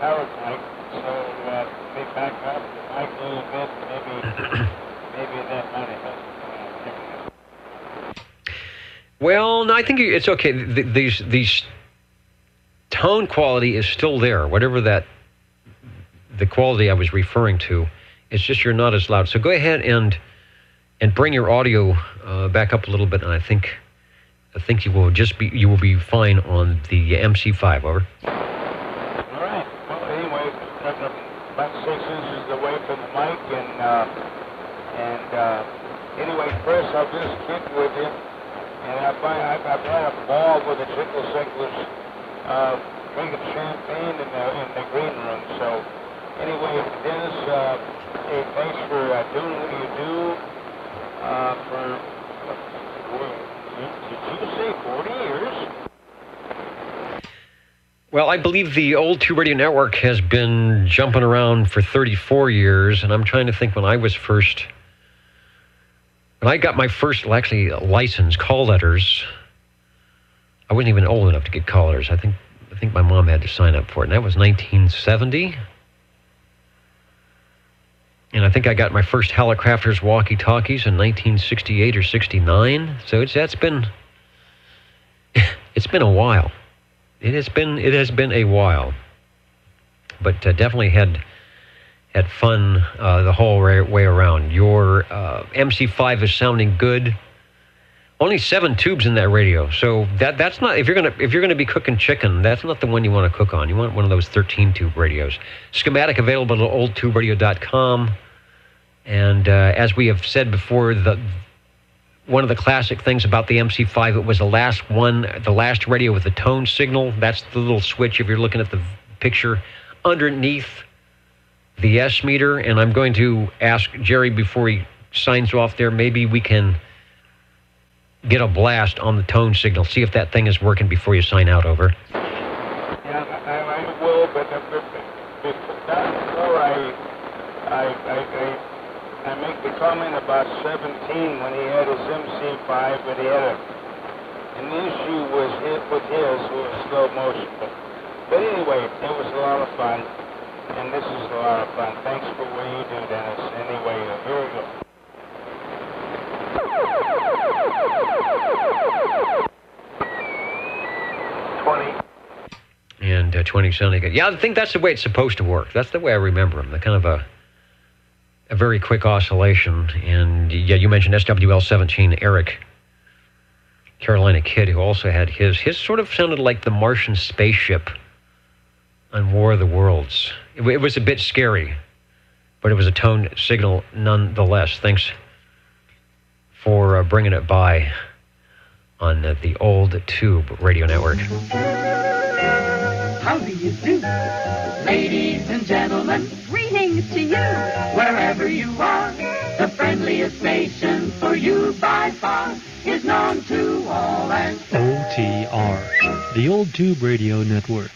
Speaker 9: powered mic, so they back up the mic a little bit. Maybe that might have helped.
Speaker 1: Well, no, I think it's okay. These tone quality is still there, whatever the quality I was referring to. It's just you're not as loud. So go ahead and bring your audio back up a little bit, and I think you will be fine on the MC5. Over.
Speaker 9: All right. Well, anyway, about 6 inches away from the mic, and anyway, Chris, I'll just kid with you, and I've had a ball with the Triple Cyclists. Drinking champagne in the green room. So anyway, Dennis, hey, thanks for doing what you do. Did you say 40 years?
Speaker 1: Well, I believe the old Tube Radio Network has been jumping around for 34 years, and I'm trying to think when I got my first license, call letters. I wasn't even old enough to get call letters. I think my mom had to sign up for it, and that was 1970. And I think I got my first Hallicrafters walkie-talkies in 1968 or 69. So it's been a while. It has been a while. But definitely had fun the whole way around. Your MC5 is sounding good. Only 7 tubes in that radio, so that's not, if you're gonna be cooking chicken, that's not the one you want to cook on. You want one of those 13-tube radios. Schematic available at oldtuberadio.com, and as we have said before, one of the classic things about the MC5, it was the last radio with the tone signal. That's the little switch, if you're looking at the picture, underneath the S meter. And I'm going to ask Jerry before he signs off there, maybe we can get a blast on the tone signal. See if that thing is working before you sign out. Over.
Speaker 9: Yeah, I will, but before I make the comment about 17 when he had his MC5, but he had an issue with his slow motion. But anyway, it was a lot of fun, and this is a lot of fun. Thanks for what you do, Dennis. Anyway, here we go.
Speaker 1: And 20 sounding good. Yeah, I think that's the way it's supposed to work. That's the way I remember them. The kind of a very quick oscillation. And yeah, you mentioned SWL17, Eric, Carolina Kid, who also had his sort of sounded like the Martian spaceship on War of the Worlds. It was a bit scary, but it was a tone signal nonetheless. Thanks for bringing it by on the old Tube Radio Network.
Speaker 3: How do you do? Ladies and gentlemen, greetings to you. Wherever you are, the friendliest station for you by far is known to all as
Speaker 4: OTR, the Old Tube Radio Network.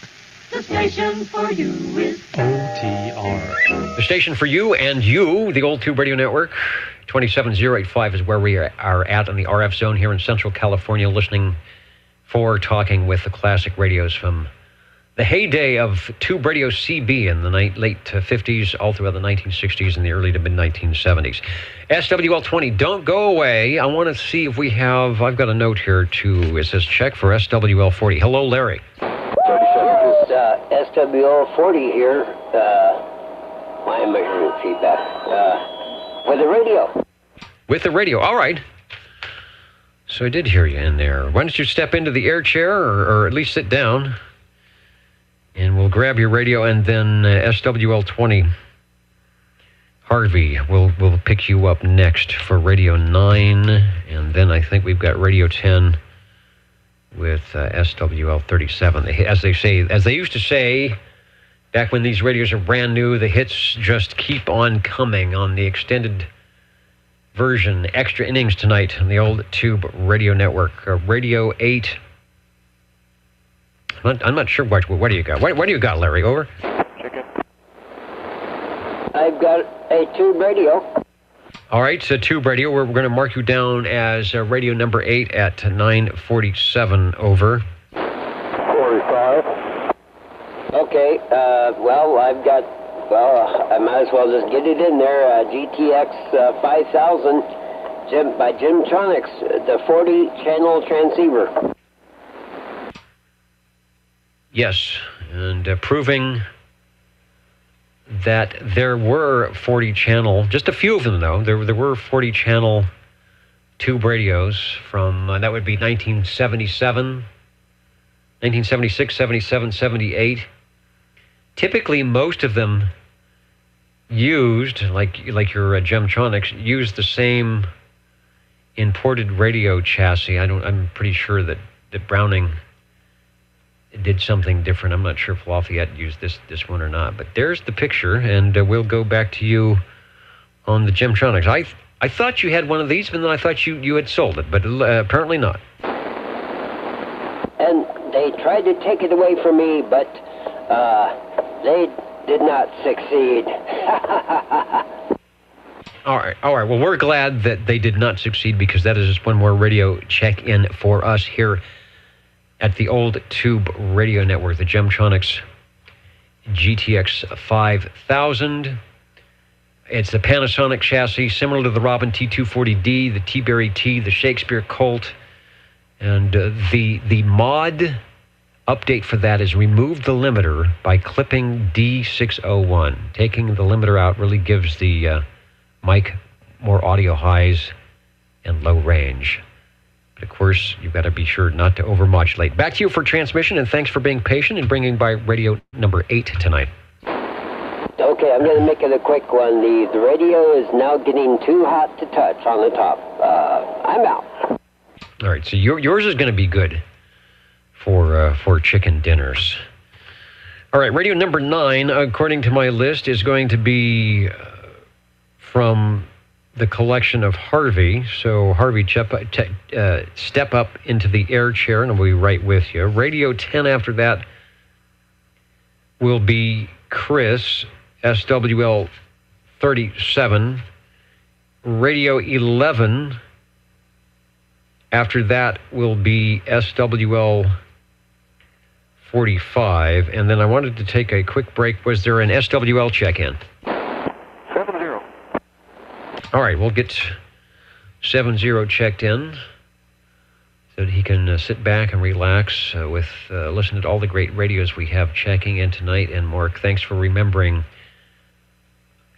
Speaker 3: The station for you is
Speaker 4: OTR.
Speaker 1: The station for you and you, the Old Tube Radio Network. 27085 is where we are at in the RF zone here in Central California, listening for talking with the classic radios from the heyday of Tube Radio CB in the late 50s, all throughout the 1960s and the early to mid-1970s. SWL20, don't go away. I want to see if we have, I've got a note here too. It says check for SWL40. Hello, Larry.
Speaker 2: 37,
Speaker 10: SWO 40 here. Why am I hearing feedback? With the radio.
Speaker 1: With the radio. All right. So I did hear you in there. Why don't you step into the air chair or at least sit down, and we'll grab your radio, and then SWL 20 Harvey will pick you up next for Radio 9, and then I think we've got Radio 10 with SWL 37. As they used to say back when these radios are brand new, the hits just keep on coming on the extended version, extra innings tonight on the old Tube Radio Network. Radio 8. I'm not sure what do you got? What do you got, Larry? Over.
Speaker 9: Chicken.
Speaker 10: I've got a Tube Radio.
Speaker 1: All right, so Tube Radio. We're going to mark you down as radio number 8 at 9:47. Over.
Speaker 6: 45.
Speaker 10: Okay. Well, I've got. Well, I might as well just get it in there. GTX 5000 by Gymtronics, the 40-channel transceiver.
Speaker 1: Yes, and proving that there were 40-channel, just a few of them though, there were 40-channel tube radios from, that would be 1977, 1976, 77, 78. Typically, most of them used, like your Gemtronics, used the same imported radio chassis. I'm pretty sure that Browning did something different. I'm not sure if Lafayette used this one or not. But there's the picture, and we'll go back to you on the Gemtronics. I thought you had one of these, and then I thought you had sold it, but apparently not.
Speaker 10: And they tried to take it away from me, but they did not succeed.
Speaker 1: All right. Well, we're glad that they did not succeed, because that is just one more radio check-in for us here at the old Tube Radio Network, the Gemtronics GTX 5000. It's the Panasonic chassis, similar to the Robin T240D, the T-Berry T, the Shakespeare Colt, and the mod update for that is remove the limiter by clipping D601. Taking the limiter out really gives the mic more audio highs and low range. But of course, you've got to be sure not to overmodulate. Back to you for transmission, and thanks for being patient and bringing by radio number 8 tonight.
Speaker 10: Okay, I'm going to make it a quick one. The radio is now getting too hot to touch on the top. I'm out.
Speaker 1: All right, so yours is going to be good for chicken dinners. All right, radio number 9, according to my list, is going to be from the collection of Harvey. So Harvey, step up into the air chair, and I'll be right with you. Radio 10 after that will be Chris, SWL 37. Radio 11 after that will be SWL 45. And then I wanted to take a quick break. Was there an SWL check-in?
Speaker 6: 70.
Speaker 1: All right, we'll get 70 checked in so that he can sit back and relax listen to all the great radios we have checking in tonight. And Mark, thanks for remembering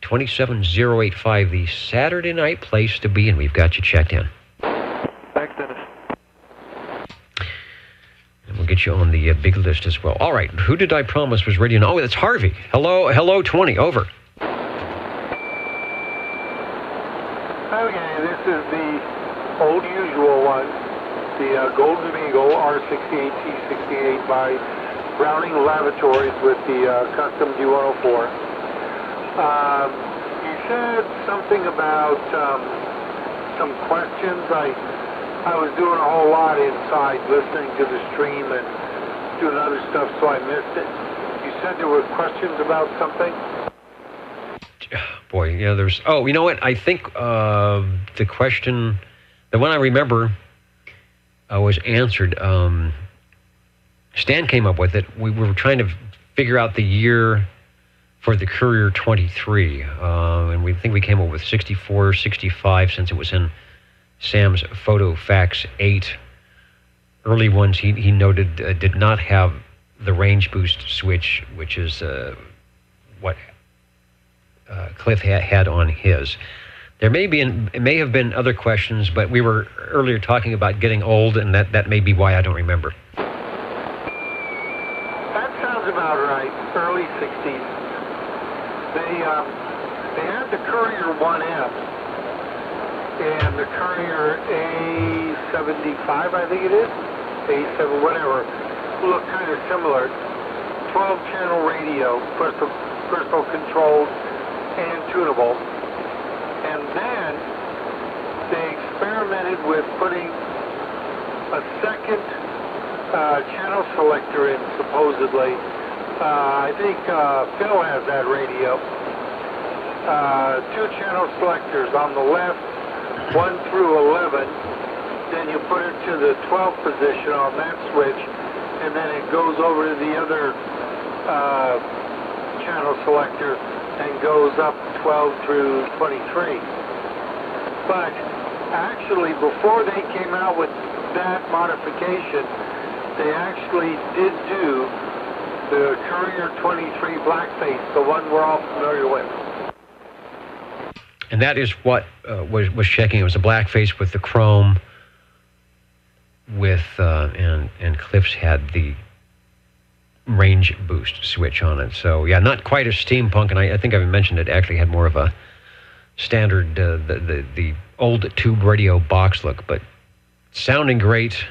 Speaker 1: 27085, the Saturday night place to be, and we've got you checked in.
Speaker 6: Thanks, Dennis.
Speaker 1: And we'll get you on the big list as well. All right, who did I promise was radio? Oh, that's Harvey. Hello, 20, over.
Speaker 11: Okay, this is the old usual one, the Golden Eagle R68T68 by Browning Laboratories with the custom D104. You said something about some questions. I was doing a whole lot inside listening to the stream and doing other stuff, so I missed it. You said there were questions about something?
Speaker 1: Boy, yeah, there's... Oh, you know what? I think the question, the one I remember was answered. Stan came up with it. We were trying to figure out the year for the Courier 23. And we think we came up with 64, 65, since it was in Sam's Photo Fax 8. Early ones, he noted, did not have the range boost switch, which is what Cliff had on his. There may have been other questions, but we were earlier talking about getting old, and that may be why I don't remember.
Speaker 11: That sounds about right. Early 60s. They had the Courier 1M and the Courier A75, I think it is, A7, whatever. Look kind of similar. 12-channel radio, crystal controlled and tunable. And then they experimented with putting a second channel selector in, supposedly. I think Phil has that radio. 2 channel selectors on the left, 1 through 11. Then you put it to the 12th position on that switch, and then it goes over to the other channel selector and goes up 12 through 23. But actually, before they came out with that modification, they actually did do the Courier 23 blackface, the one we're all familiar with.
Speaker 1: And that is what was checking. It was a blackface with the chrome, with and Cliff's had the range boost switch on it. So yeah, not quite as steampunk, and I think I've mentioned it actually had more of a standard the old tube radio box look, but sounding great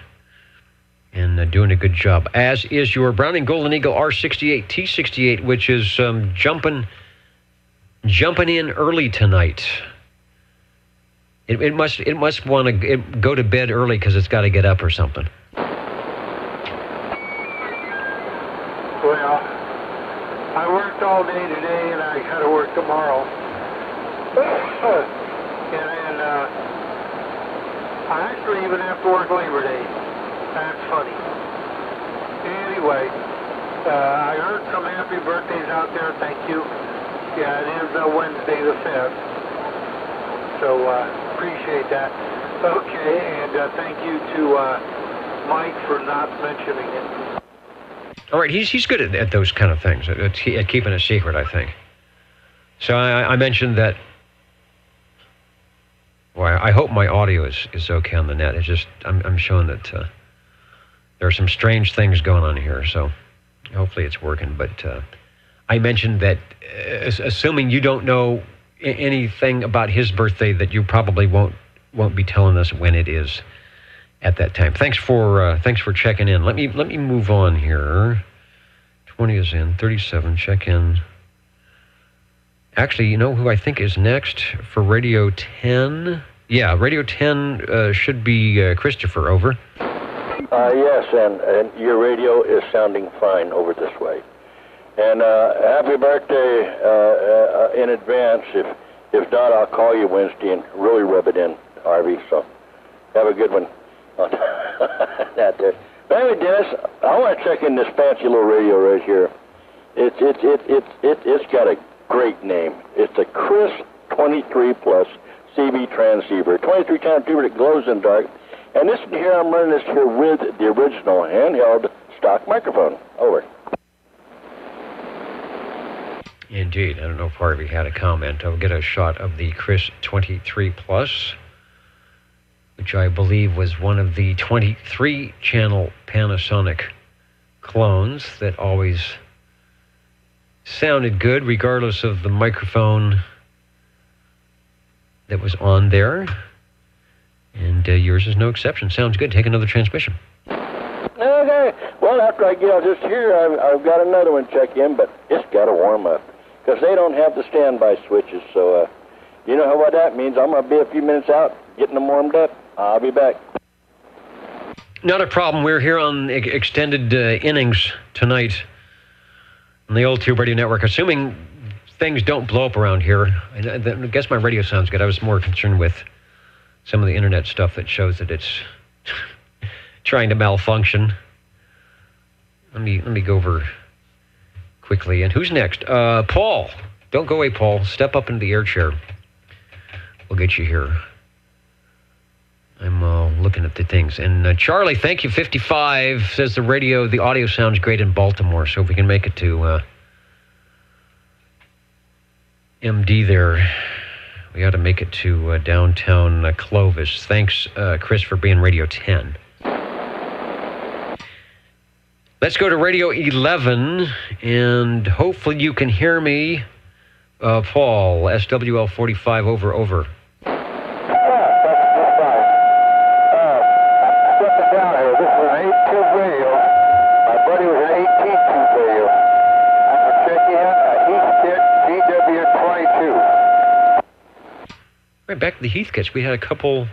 Speaker 1: and doing a good job, as is your Browning Golden Eagle R68 T68, which is jumping in early tonight. It must want to go to bed early because it's got to get up or something.
Speaker 11: Well, I worked all day today, and I got to work tomorrow. and I actually even have to work Labor Day. That's funny. Anyway, I heard some happy birthdays out there. Thank you. Yeah, it is Wednesday the 5th. So appreciate that. Okay, and thank you to Mike for not mentioning it.
Speaker 1: All right, he's good at those kind of things, at keeping a secret, I think. So I mentioned that. Well, I hope my audio is okay on the net. It's just I'm showing that there are some strange things going on here, so hopefully it's working. But I mentioned that assuming you don't know anything about his birthday, that you probably won't be telling us when it is at that time. Thanks for checking in. Let me move on here. 20 is in, 37, check in. Actually, you know who I think is next for Radio 10? Yeah, Radio 10 should be Christopher, over.
Speaker 6: Yes, and your radio is sounding fine over this way. And happy birthday in advance. If not, I'll call you Wednesday and really rub it in, Harvey. So have a good one. That there. But anyway, Dennis, I want to check in this fancy little radio right here. It's got a great name. It's the Chris 23 Plus CB transceiver, 23 transceiver that glows in the dark. And this here, I'm running this here with the original handheld stock microphone. Over.
Speaker 1: Indeed. I don't know if Harvey had a comment. I'll get a shot of the Chris 23 Plus, which I believe was one of the 23-channel Panasonic clones that always sounded good, regardless of the microphone that was on there. And yours is no exception. Sounds good. Take another transmission.
Speaker 6: Okay. Well, after I get out this here, I've got another one check in, but it's got to warm up because they don't have the standby switches. So, you know what that means. I'm going to be a few minutes out getting them warmed up. I'll be back.
Speaker 1: Not a problem. We're here on extended innings tonight on the Old Tube Radio Network. Assuming things don't blow up around here. I guess my radio sounds good. I was more concerned with some of the internet stuff that shows that it's trying to malfunction. Let me go over quickly. And who's next? Paul. Don't go away, Paul. Step up into the air chair. We'll get you here. I'm looking at the things. And Charlie, thank you, 55, says the audio sounds great in Baltimore. So if we can make it to MD there, we ought to make it to downtown Clovis. Thanks, Chris, for being Radio 10. Let's go to Radio 11, and hopefully you can hear me. Paul, SWL 45, over. Right back to the Heathkits. We had a couple, at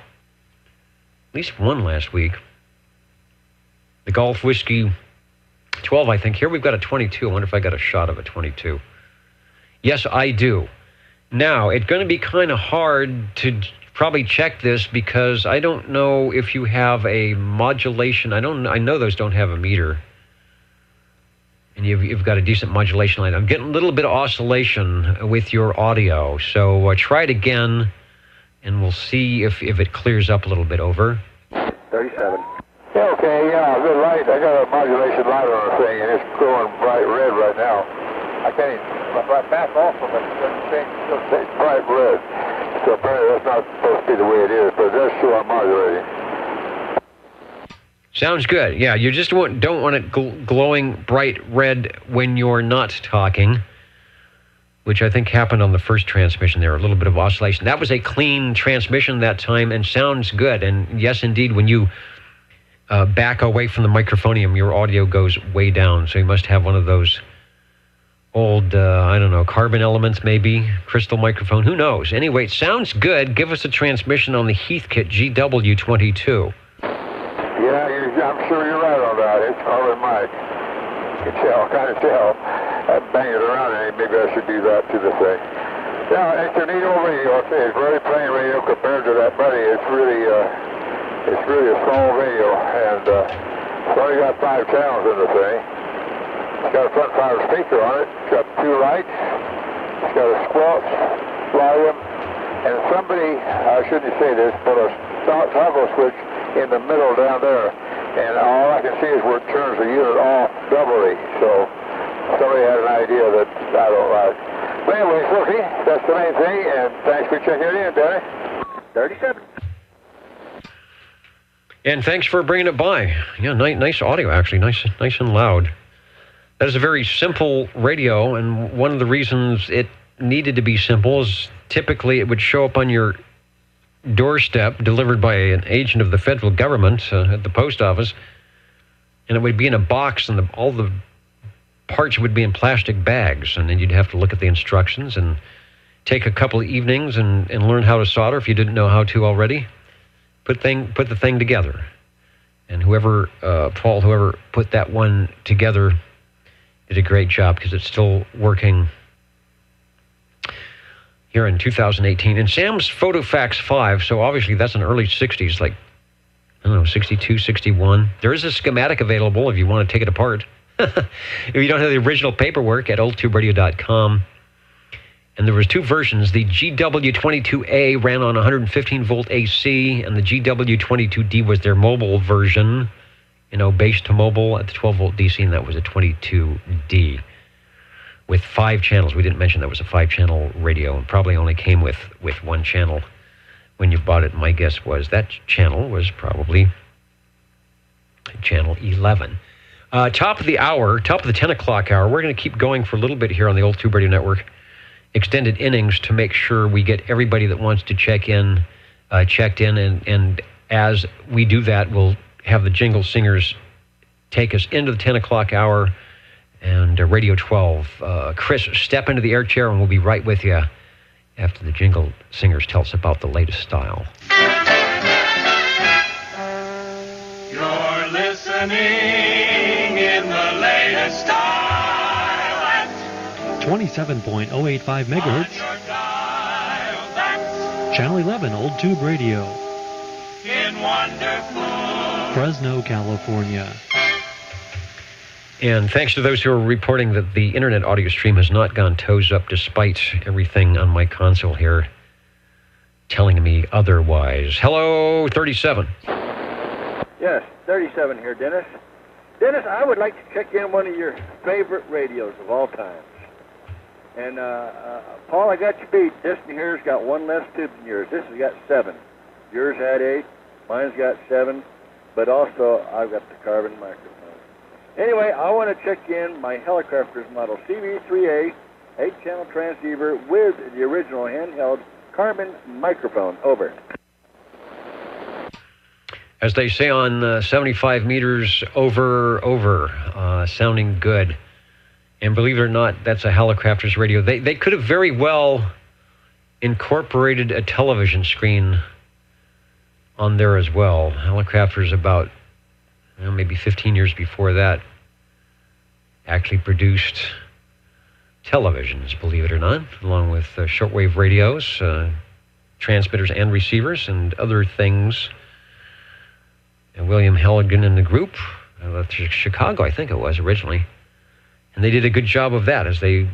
Speaker 1: least one last week. The Golf Whiskey 12, I think. Here we've got a 22. I wonder if I got a shot of a 22. Yes, I do. Now, it's going to be kind of hard to probably check this because I don't know if you have a modulation. I know those don't have a meter. And you've got a decent modulation line. I'm getting a little bit of oscillation with your audio. So try it again, and we'll see if it clears up a little bit. Over.
Speaker 5: 37. Yeah, okay, good light. I got a modulation light on the thing, and it's glowing bright red right now. I can't even, if I back off from it, it doesn't change. It stays bright red. So apparently that's not supposed to be the way it is, but it does show I'm modulating.
Speaker 1: Sounds good. Yeah, you just don't want it glowing bright red when you're not talking, which I think happened on the first transmission there, a little bit of oscillation. That was a clean transmission that time and sounds good. And yes, indeed, when you back away from the microphonium, your audio goes way down. So you must have one of those old, I don't know, carbon elements maybe, crystal microphone, who knows? Anyway, it sounds good. Give us a transmission on the Heathkit GW22.
Speaker 5: Yeah, I'm sure you're right on that. It's probably mine. You can kind of tell. I bang it around, and maybe I should do that to the thing. Yeah, it's a neat old radio. It's very plain radio compared to that buddy. It's really a small radio, and it's only got 5 channels in the thing. It's got a front fire speaker on it. It's got 2 lights. It's got a squelch, volume, and somebody, I shouldn't say this, put a toggle switch in the middle down there, and all I can see is where it turns the unit off doubly. So somebody had an idea that I don't like. But anyway, Sophie, that's the main thing, and thanks for checking it in, Danny. 37.
Speaker 1: And thanks for bringing it by. Yeah, nice audio, actually. Nice and loud. That is a very simple radio, and one of the reasons it needed to be simple is typically it would show up on your doorstep, delivered by an agent of the federal government at the post office, and it would be in a box, and all the parts would be in plastic bags, and then you'd have to look at the instructions and take a couple of evenings and learn how to solder if you didn't know how to already. Put the thing together. And whoever put that one together did a great job, because it's still working here in 2018. And Sam's PhotoFax 5, so obviously that's in early 60s, like, I don't know, 62, 61. There is a schematic available if you want to take it apart. If you don't have the original paperwork, at oldtuberadio.com. And there was 2 versions. The GW22A ran on 115-volt AC, and the GW22D was their mobile version, base to mobile at the 12-volt DC, and that was a 22D with 5 channels. We didn't mention that was a 5-channel radio, and probably only came with 1 channel when you bought it. My guess was that channel was probably channel 11. Top of the hour, top of the 10 o'clock hour, we're going to keep going for a little bit here on the Old Tube Radio Network. Extended innings to make sure we get everybody that wants to check in checked in, and as we do that, we'll have the Jingle Singers take us into the 10 o'clock hour, and Radio 12. Chris, step into the air chair, and we'll be right with you after the Jingle Singers tell us about the latest style.
Speaker 3: You're listening in the latest style.
Speaker 4: 27.085 megahertz, Channel 11, Old Tube Radio,
Speaker 3: in wonderful
Speaker 4: Fresno, California.
Speaker 1: And thanks to those who are reporting that the internet audio stream has not gone toes up despite everything on my console here. telling me otherwise. Hello, 37.
Speaker 12: Yes, 37 here, Dennis. Dennis, I would like to check in one of your favorite radios of all time. And, Paul, I got you beat. This one here's got one less tube than yours. This has got 7. Yours had 8. Mine's got 7. But also, I've got the carbon microphone. Anyway, I want to check in my Helicrafters model CB3A 8-channel transceiver with the original handheld carbon microphone. Over.
Speaker 1: As they say on 75 meters over, sounding good. And believe it or not, that's a Helicrafters radio. They could have very well incorporated a television screen on there as well. Helicrafters about maybe 15 years before that actually produced televisions, believe it or not, along with shortwave radios, transmitters and receivers, and other things. And William Halligan and the group, Chicago, I think it was originally. And they did a good job of that as they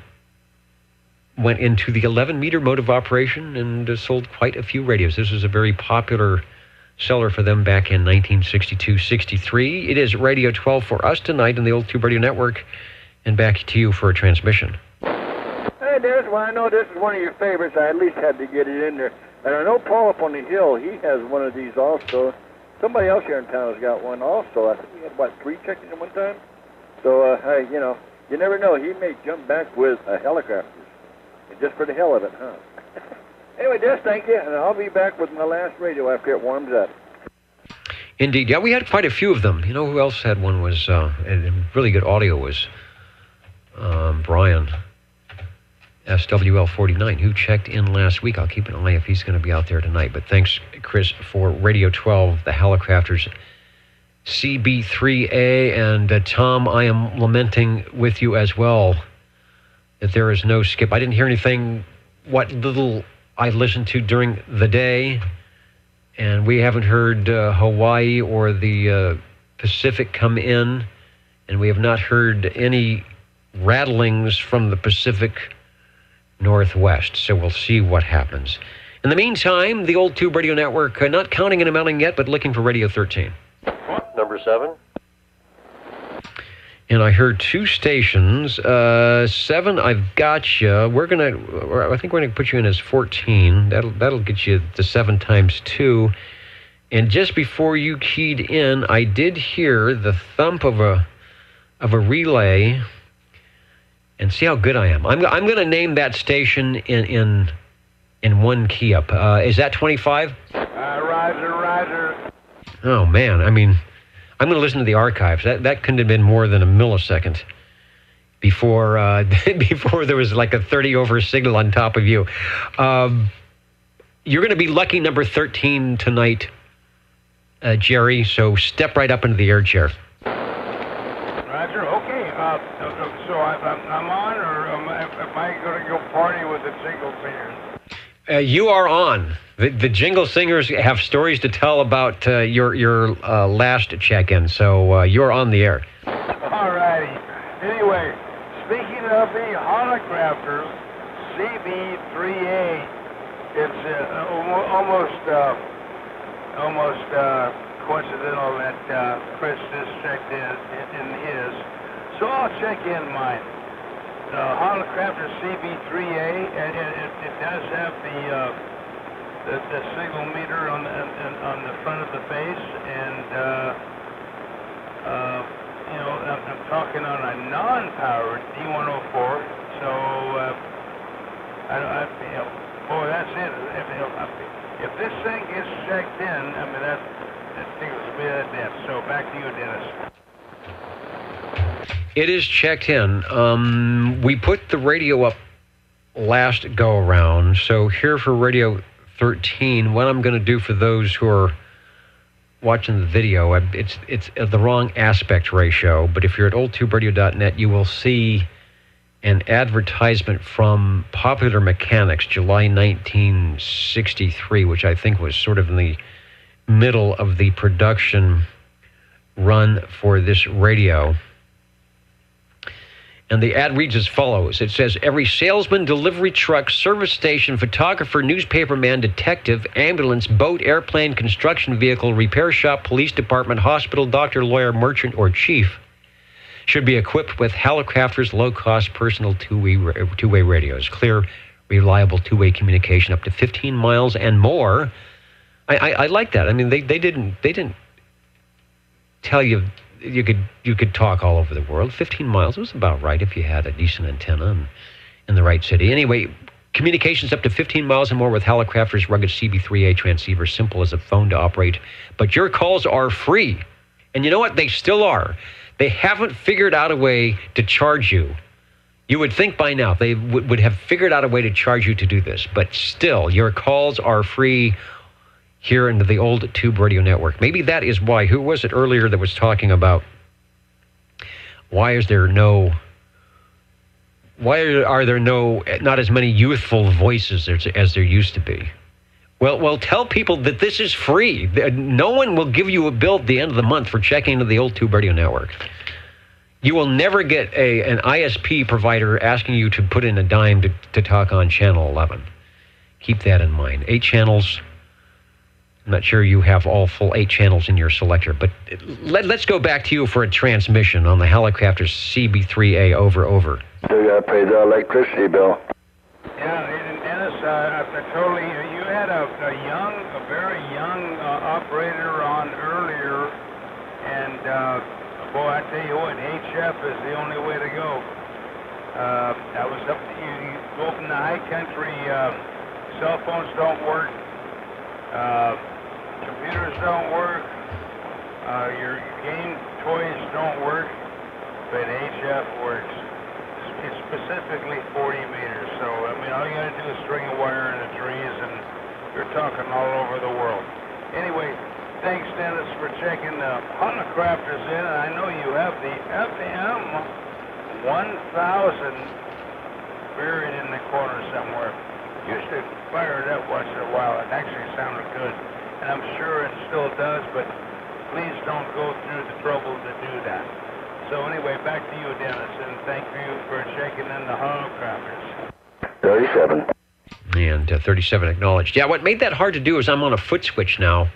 Speaker 1: went into the 11-meter mode of operation and sold quite a few radios. This was a very popular seller for them back in 1962-63. It is Radio 12 for us tonight in the Old Tube Radio Network. And back to you for a transmission.
Speaker 12: Hey, Dennis, well, I know this is one of your favorites. I at least had to get it in there. And I know Paul up on the hill, he has one of these also. Somebody else here in town has got one also. I think we had, 3 check-ins at one time? So, hey, you never know. He may jump back with a Helicrafters. Just for the hell of it, huh? Anyway, Des, thank you, and I'll be back with my last radio after it warms up.
Speaker 1: Indeed. Yeah, we had quite a few of them. You know who else had one was, and really good audio was Brian, SWL49, who checked in last week. I'll keep an eye if he's going to be out there tonight. But thanks, Chris, for Radio 12, the Helicrafters CB3A. And Tom, I am lamenting with you as well that there is no skip. I didn't hear anything, what little I listened to during the day, and we haven't heard Hawaii or the Pacific come in, and we have not heard any rattlings from the Pacific Northwest, so we'll see what happens. In the meantime, the Old Tube Radio Network, not counting and amounting yet, but looking for Radio 13.
Speaker 7: Number 7.
Speaker 1: And I heard 2 stations. 7, I've got you. I think we're gonna put you in as 14. That'll get you the 7 times 2. And just before you keyed in, I did hear the thump of a relay. And see how good I am. I'm going to name that station in one key up. Is that 25?
Speaker 9: Riser.
Speaker 1: Oh man, I mean, I'm going to listen to the archives. That couldn't have been more than a millisecond before before there was like a 30 over signal on top of you. You're going to be lucky number 13 tonight, Jerry. So step right up into the air chair.
Speaker 9: Roger. Okay. So I'm on, or am I going to go party with the Jingle Singers?
Speaker 1: You are on. The Jingle Singers have stories to tell about your last check-in, so you're on the air.
Speaker 9: All righty. Anyway, speaking of the Helicrafters CB3A, it's almost coincidental that Chris just checked in his. So I'll check in mine. The Helicrafter CB3A, and it does have the signal meter on the front of the face, and I'm talking on a non-powered D104. So boy, that's it. If this thing gets checked in, I mean that thing will be at death. So back to you, Dennis.
Speaker 1: It is checked in. We put the radio up last go around. So here for Radio 13, what I'm going to do for those who are watching the video, it's the wrong aspect ratio. But if you're at oldtuberadio.net, you will see an advertisement from Popular Mechanics, July 1963, which I think was sort of in the middle of the production run for this radio. And the ad reads as follows. It says, every salesman, delivery truck, service station, photographer, newspaperman, detective, ambulance, boat, airplane, construction vehicle, repair shop, police department, hospital, doctor, lawyer, merchant, or chief should be equipped with Hallicrafters low-cost personal two-way radios. Clear, reliable two-way communication up to 15 miles and more. I like that. I mean, they didn't tell you you could talk all over the world. 15 miles was about right if you had a decent antenna in the right city. Anyway, communications up to 15 miles and more with Hallicrafters rugged CB3A transceiver, simple as a phone to operate. But your calls are free. And you know what? They still are. They haven't figured out a way to charge you. You would think by now they would have figured out a way to charge you to do this. But still, your calls are free here into the old Tube Radio Network. Maybe that is why. Who was it earlier that was talking about why are there not as many youthful voices as there used to be? Well, tell people that this is free. No one will give you a bill at the end of the month for checking into the old Tube Radio Network. You will never get an ISP provider asking you to put in a dime to talk on Channel 11. Keep that in mind. 8 channels. I'm not sure you have all full 8 channels in your selector, but let's go back to you for a transmission on the Hallicrafters CB3A over.
Speaker 2: Still got to pay the electricity bill.
Speaker 9: Yeah, and Dennis, totally. You had a very young operator on earlier, and boy, I tell you what, HF is the only way to go. That was up to you. You go from the high country. Cell phones don't work. Computers don't work, your game toys don't work, but HF works. It's specifically 40 meters, so I mean all you gotta do is string a wire in the trees and you're talking all over the world. Anyway, thanks Dennis for checking the Hallicrafters in, and I know you have the FM 1000 buried in the corner somewhere. Used to fire it up once in a while. It actually sounded good. And I'm sure it still does, but please don't go through the trouble to do that. So anyway, back to you, Dennis, and thank you for checking in the Hallicrafters.
Speaker 2: 37.
Speaker 1: And 37 acknowledged. Yeah, what made that hard to do is I'm on a foot switch now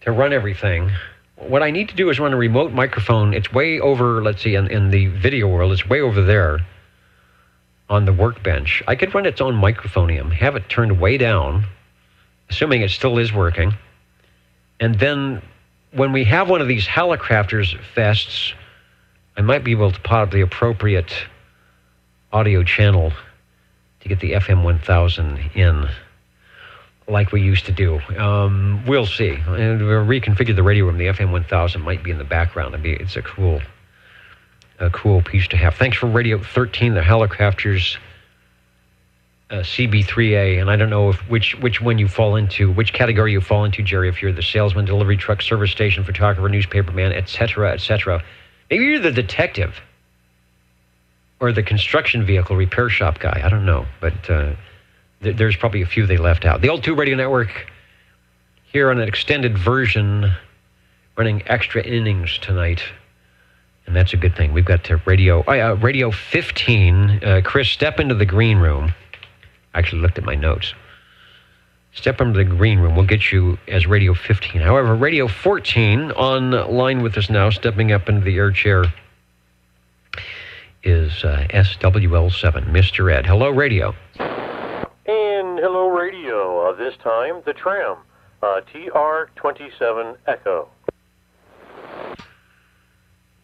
Speaker 1: to run everything. What I need to do is run a remote microphone. It's way over, let's see, in the video world, it's way over there on the workbench. I could run its own microphonium, have it turned way down, assuming it still is working. And then when we have one of these Hallicrafters fests, I might be able to pot up the appropriate audio channel to get the FM 1000 in like we used to do. We'll see. And we'll reconfigure the radio room. The FM 1000 might be in the background. It's a cool piece to have. Thanks for Radio 13, the Hallicrafters CB3A, and I don't know which one you fall into, which category you fall into, Jerry, if you're the salesman, delivery truck, service station, photographer, newspaperman, etc., etc. Maybe you're the detective or the construction vehicle repair shop guy. I don't know, but there's probably a few they left out. The old Tube Radio Network here on an extended version, running extra innings tonight. And that's a good thing. We've got Radio 15. Chris, step into the green room. I actually looked at my notes. Step into the green room. We'll get you as Radio 15. However, Radio 14 online with us now, stepping up into the air chair, is SWL7, Mr. Ed. Hello, Radio.
Speaker 7: And hello, Radio. This time, the tram, TR27 Echo.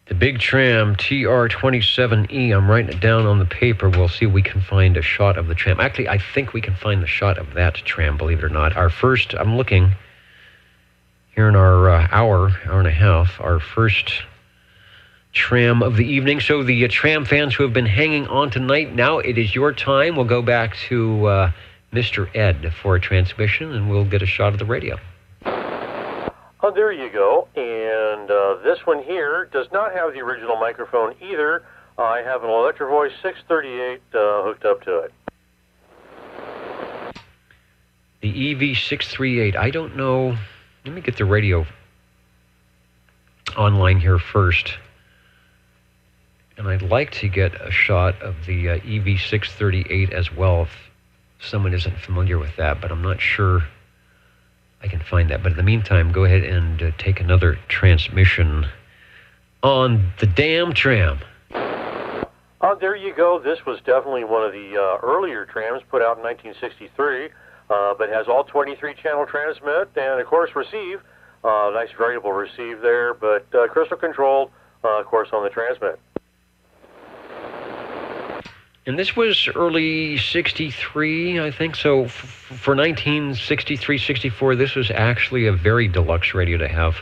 Speaker 1: The big tram, TR27E. I'm writing it down on the paper. We'll see if we can find a shot of the tram. Actually, I think we can find the shot of that tram, believe it or not. Our first, I'm looking here in our hour and a half, our first tram of the evening. So the tram fans who have been hanging on tonight, now it is your time. We'll go back to Mr. Ed for a transmission, and we'll get a shot of the radio.
Speaker 7: Oh, there you go. And this one here does not have the original microphone either. I have an Electro Voice 638 hooked up to it.
Speaker 1: The EV638. I don't know. Let me get the radio online here first. And I'd like to get a shot of the EV638 as well, if someone isn't familiar with that, but I'm not sure I can find that. But in the meantime, go ahead and take another transmission on the damn tram.
Speaker 7: There you go. This was definitely one of the earlier trams put out in 1963, but has all 23-channel transmit and, of course, receive. Nice variable receive there, but crystal controlled, of course, on the transmit.
Speaker 1: And this was early 63, I think. So for 1963-64, this was actually a very deluxe radio to have.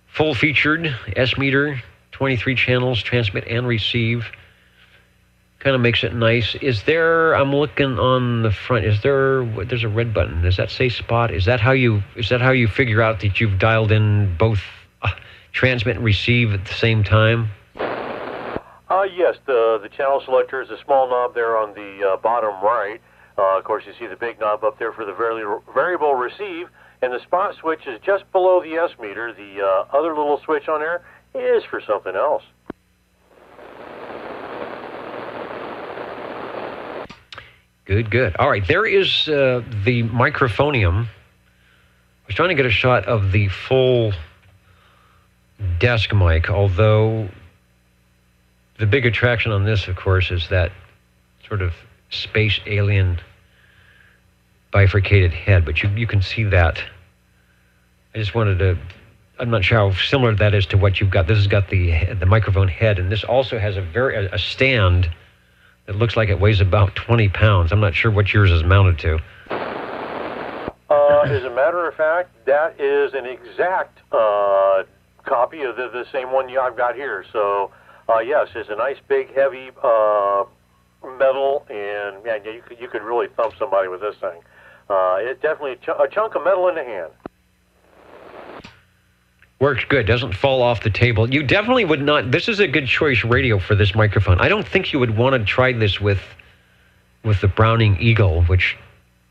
Speaker 1: Full-featured S-meter, 23 channels, transmit and receive. Kind of makes it nice. Is there, I'm looking on the front, there's a red button. Does that say spot? Is that how you figure out that you've dialed in both transmit and receive at the same time?
Speaker 7: Yes, the channel selector is a small knob there on the bottom right. Of course, you see the big knob up there for the variable receive, and the spot switch is just below the S meter. The other little switch on there is for something else.
Speaker 1: Good. All right, there is the microphonium. I was trying to get a shot of the full desk mic, although the big attraction on this, of course, is that sort of space alien bifurcated head, but you can see that. I just wanted to, I'm not sure how similar that is to what you've got. This has got the microphone head, and this also has a stand that looks like it weighs about 20 pounds. I'm not sure what yours is mounted to.
Speaker 7: As a matter of fact, that is an exact copy of the same one I've got here. So, yes, it's a nice, big, heavy metal, and man, you could really thump somebody with this thing. It's definitely a chunk of metal in the hand.
Speaker 1: Works good, doesn't fall off the table. You definitely would not, this is a good choice radio for this microphone. I don't think you would want to try this with the Browning Eagle, which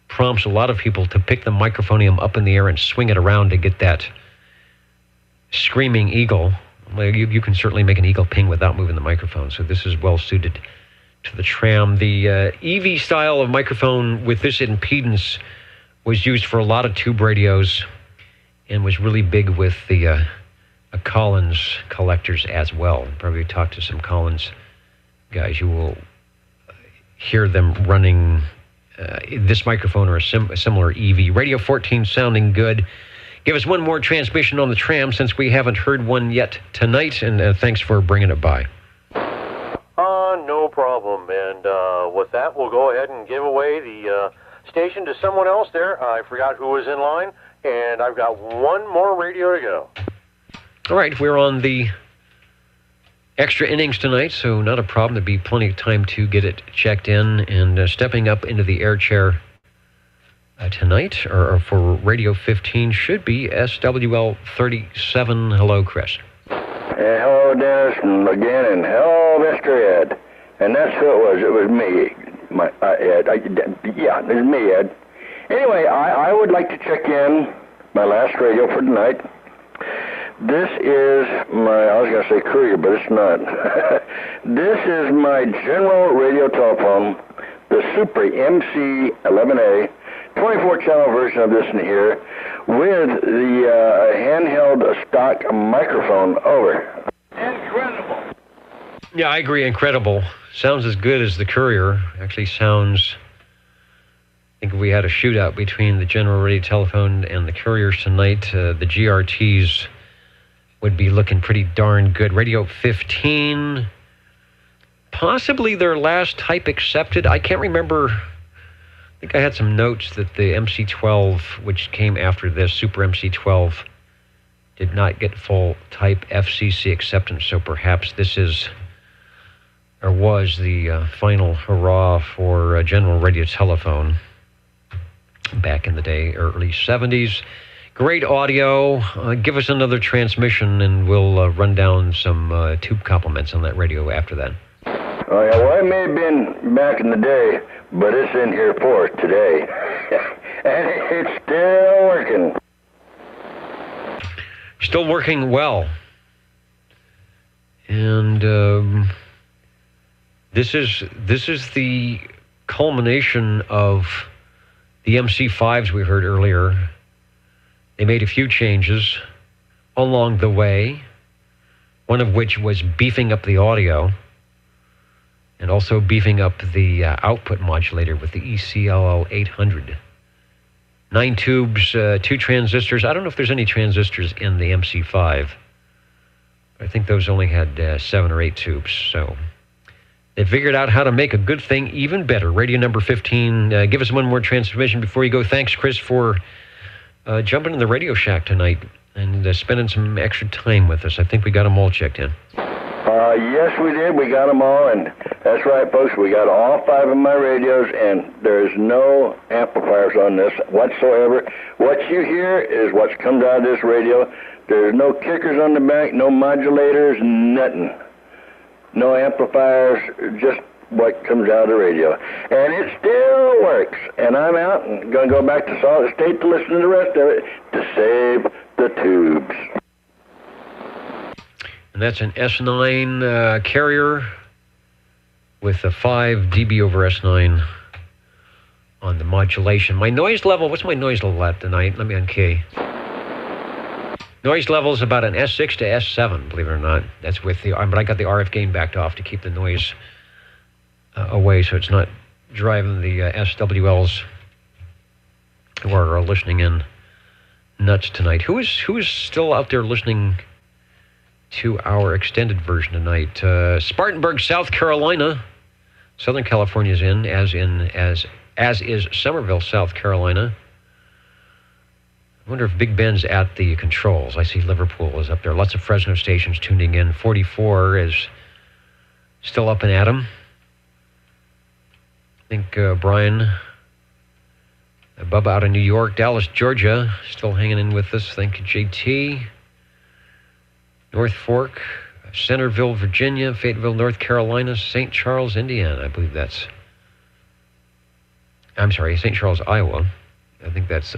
Speaker 1: prompts a lot of people to pick the microphonium up in the air and swing it around to get that screaming eagle. Well, you can certainly make an eagle ping without moving the microphone, so this is well suited to the tram. The EV style of microphone with this impedance was used for a lot of tube radios and was really big with the Collins collectors as well. Probably talk to some Collins guys. You will hear them running this microphone or a similar EV. Radio 14 sounding good. Give us one more transmission on the tram since we haven't heard one yet tonight, and thanks for bringing it by.
Speaker 7: No problem. And with that, we'll go ahead and give away the station to someone else there. I forgot who was in line, and I've got one more radio to go.
Speaker 1: All right, we're on the extra innings tonight, so not a problem. There'll be plenty of time to get it checked in. And stepping up into the air chair tonight, or for Radio 15, should be SWL 37. Hello, Chris.
Speaker 6: Hello, Dennis, and again, and hello, Mr. Ed. And that's who it was. It was me, Ed. Yeah, it was me, Ed. Anyway, I would like to check in my last radio for tonight. This is I was going to say courier, but it's not. This is my general radio telephone, the Supre MC11A, 24-channel version of this in here, with the handheld stock microphone. Over.
Speaker 11: Incredible.
Speaker 1: Yeah, I agree. Incredible. Sounds as good as the courier. Actually sounds, I think if we had a shootout between the general radio telephone and the couriers tonight, the GRTs would be looking pretty darn good. Radio 15, possibly their last type accepted. I can't remember. I think I had some notes that the MC12, which came after this, Super MC12, did not get full type FCC acceptance. So perhaps this is, or was, the final hurrah for general radio telephone back in the day, early 70s. Great audio. Give us another transmission, and we'll run down some tube compliments on that radio after that.
Speaker 6: Oh, yeah, well, it may have been back in the day, but it's in here for today. And it's still working.
Speaker 1: Still working well. And this is the culmination of the MC5s we heard earlier. They made a few changes along the way, one of which was beefing up the audio and also beefing up the output modulator with the ECLL 800. 9 tubes, 2 transistors. I don't know if there's any transistors in the MC5. I think those only had 7 or 8 tubes. So they figured out how to make a good thing even better. Radio number 15. Give us one more transmission before you go. Thanks, Chris, for jumping in the Radio Shack tonight and spending some extra time with us. I think we got them all checked in.
Speaker 12: Yes, we did. We got them all, and that's right, folks. We got all 5 of my radios, and there's no amplifiers on this whatsoever. What you hear is what's comes out of this radio. There's no kickers on the back, no modulators, nothing. No amplifiers, just what comes out of the radio. And it still works. And I'm out and going to go back to Salt Lake State to listen to the rest of it to save the tubes.
Speaker 1: And that's an S9 carrier with a 5 dB over S9 on the modulation. My noise level, what's my noise level at tonight? Let me unkey. Noise level is about an S6 to S7, believe it or not. That's with the, but I got the RF gain backed off to keep the noise away so it's not driving the SWLs who are listening in nuts tonight. Who is still out there listening to our extended version tonight? Spartanburg, South Carolina. Southern California's in, as is Somerville, South Carolina. I wonder if Big Ben's at the controls. I see Liverpool is up there. Lots of Fresno stations tuning in. 44 is still up and at 'em. I think Brian, Bubba out of New York, Dallas, Georgia, still hanging in with us. Thank you, JT. North Fork, Centerville, Virginia, Fayetteville, North Carolina, St. Charles, Indiana. I believe that's... I'm sorry, St. Charles, Iowa. I think that's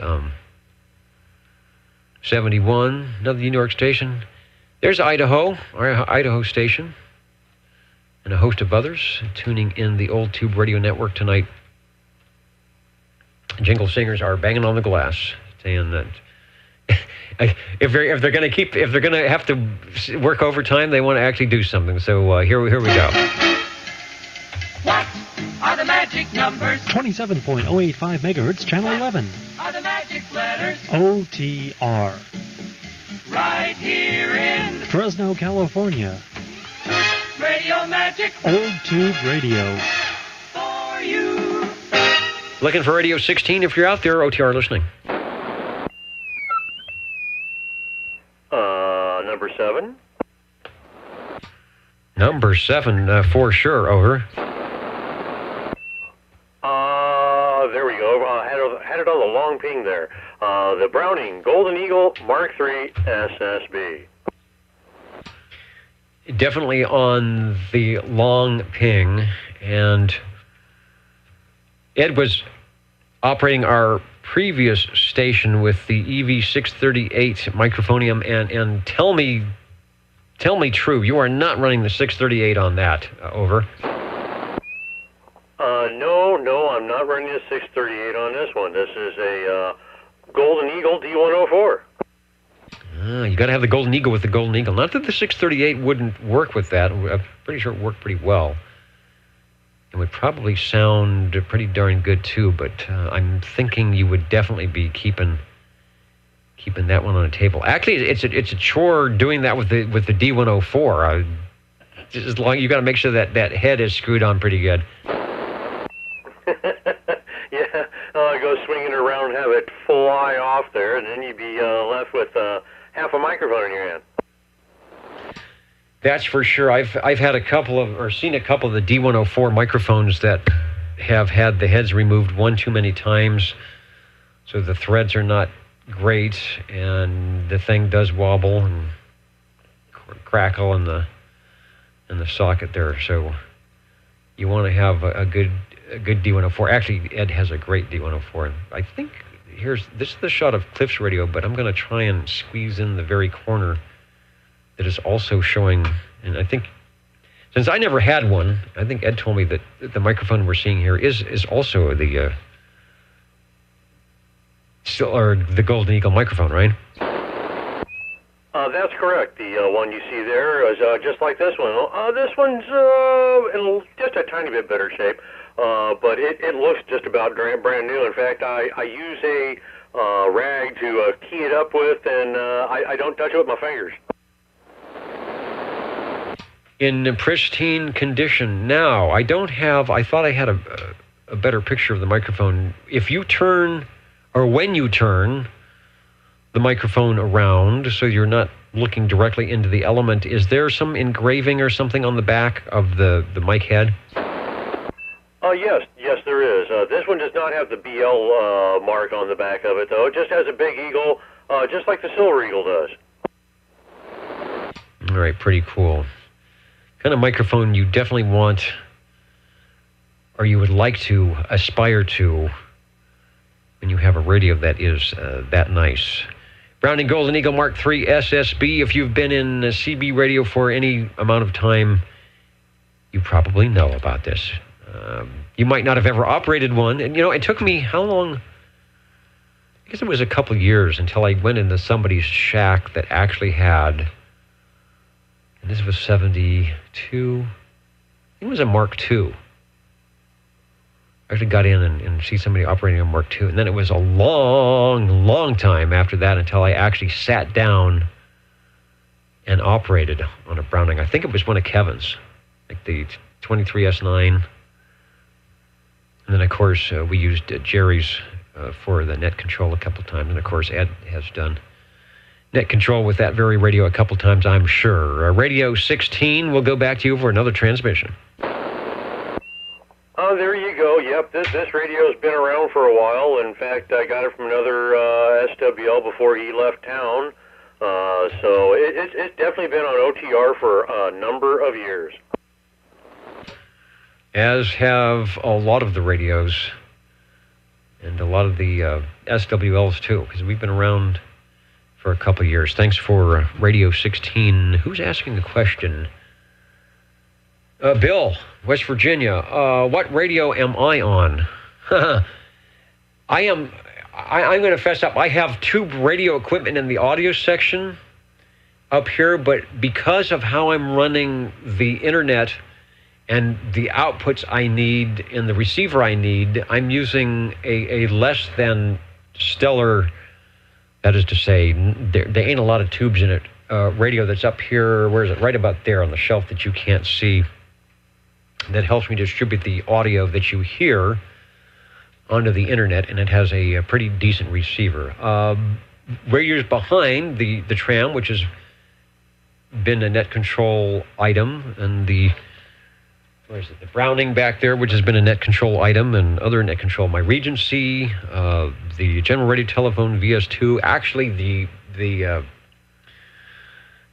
Speaker 1: 71, another New York station. There's Idaho, our Idaho station, and a host of others tuning in the Old Tube Radio Network tonight. Jingle singers are banging on the glass, saying that if they're going to have to work overtime, they want to actually do something. So here we go.
Speaker 3: What are the magic numbers?
Speaker 4: 27.085 megahertz, channel 11.
Speaker 3: Are the magic letters?
Speaker 4: OTR.
Speaker 3: Right here in
Speaker 4: Fresno, California.
Speaker 3: Radio Magic.
Speaker 4: Old Tube Radio.
Speaker 3: For you.
Speaker 1: Looking for Radio 16 if you're out there, OTR listening.
Speaker 7: Number 7.
Speaker 1: Number 7, for sure, over.
Speaker 7: There we go. Had it on the long ping there. The Browning Golden Eagle Mark III SSB.
Speaker 1: Definitely on the long ping, and Ed was operating our previous station with the EV638 microphonium, and tell me true, you are not running the 638 on that, over.
Speaker 7: No, I'm not running the 638 on this one. This is a Golden Eagle D104.
Speaker 1: You got to have the Golden Eagle with the Golden Eagle. Not that the 638 wouldn't work with that. I'm pretty sure it worked pretty well. It would probably sound pretty darn good too, but I'm thinking you would definitely be keeping that one on the table. Actually, it's a chore doing that with the D104. As long you got to make sure that head is screwed on pretty good.
Speaker 7: Yeah, go swinging around, have it fly off there, and then you'd be left with half a microphone in your hand.
Speaker 1: That's for sure. I've had seen a couple of the D104 microphones that have had the heads removed one too many times, so the threads are not great, and the thing does wobble and crackle in the socket there. So you want to have a good D104. Actually, Ed has a great D104. I think this is the shot of Cliff's radio, but I'm going to try and squeeze in the very corner that is also showing, and I think, since I never had one, I think Ed told me that the microphone we're seeing here is also the the Golden Eagle microphone, right?
Speaker 7: That's correct. The one you see there is just like this one. This one's in just a tiny bit better shape, but it looks just about brand new. In fact, I use a rag to key it up with, and I don't touch it with my fingers.
Speaker 1: In pristine condition. Now, I thought I had a better picture of the microphone. If you turn, or when you turn the microphone around so you're not looking directly into the element, is there some engraving or something on the back of the mic head?
Speaker 7: Yes, there is. This one does not have the BL mark on the back of it, though. It just has a big eagle, just like the Silver Eagle does.
Speaker 1: All right, pretty cool. Kind of microphone you definitely want, or you would like to aspire to, when you have a radio that is that nice. Browning Golden Eagle Mark III SSB. If you've been in CB radio for any amount of time, you probably know about this. You might not have ever operated one. And, it took me how long? I guess it was a couple years until I went into somebody's shack that actually had, and this was 72, it was a Mark II. I actually got in and see somebody operating a Mark II. And then it was a long, long time after that until I actually sat down and operated on a Browning. I think it was one of Kevin's, like the 23S9. And then, of course, we used Jerry's for the net control a couple times. And, of course, Ed has done net control with that very radio a couple times, I'm sure. Radio 16, we'll go back to you for another transmission.
Speaker 7: Oh, there you go. Yep, this radio's been around for a while. In fact, I got it from another SWL before he left town. So it's definitely been on OTR for a number of years.
Speaker 1: As have a lot of the radios and a lot of the SWLs, too, because we've been around for a couple of years. Thanks for Radio 16. Who's asking the question? Bill, West Virginia. What radio am I on? I'm going to fess up. I have tube radio equipment in the audio section up here, but because of how I'm running the internet and the outputs I need and the receiver I need, I'm using a less than stellar, that is to say, there ain't a lot of tubes in it, radio that's up here. Where is it? Right about there on the shelf that you can't see. That helps me distribute the audio that you hear onto the internet, and it has a pretty decent receiver. Radios behind the tram, which has been a net control item, and the Browning back there, which has been a net control item, and other net control. My Regency, the General Radio Telephone VS2, actually the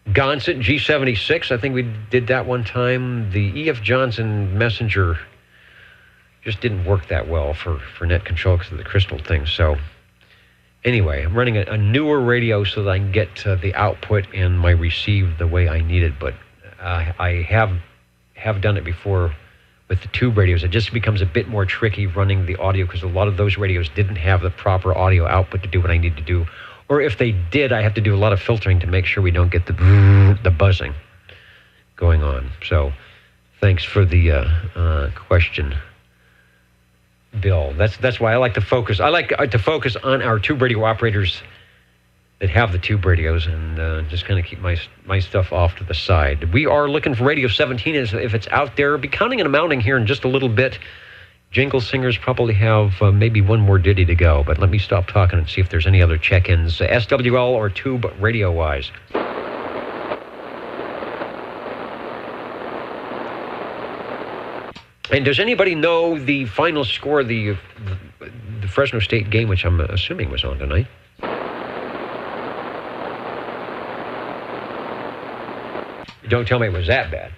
Speaker 1: Gonset G76, I think we did that one time. The E.F. Johnson Messenger just didn't work that well for net control because of the crystal thing. So anyway, I'm running a newer radio so that I can get the output and my receive the way I need it. But I have done it before with the tube radios. It just becomes a bit more tricky running the audio because a lot of those radios didn't have the proper audio output to do what I need to do. Or if they did, I have to do a lot of filtering to make sure we don't get the buzzing going on. So thanks for the question, Bill. That's why I like to focus. I like to focus on our tube radio operators that have the tube radios and just kind of keep my stuff off to the side. We are looking for Radio 17 as if it's out there. I'll be counting and amounting here in just a little bit. Jingle Singers probably have maybe one more ditty to go, but let me stop talking and see if there's any other check-ins, SWL or tube radio-wise. And does anybody know the final score of the Fresno State game, which I'm assuming was on tonight? Don't tell me it was that bad.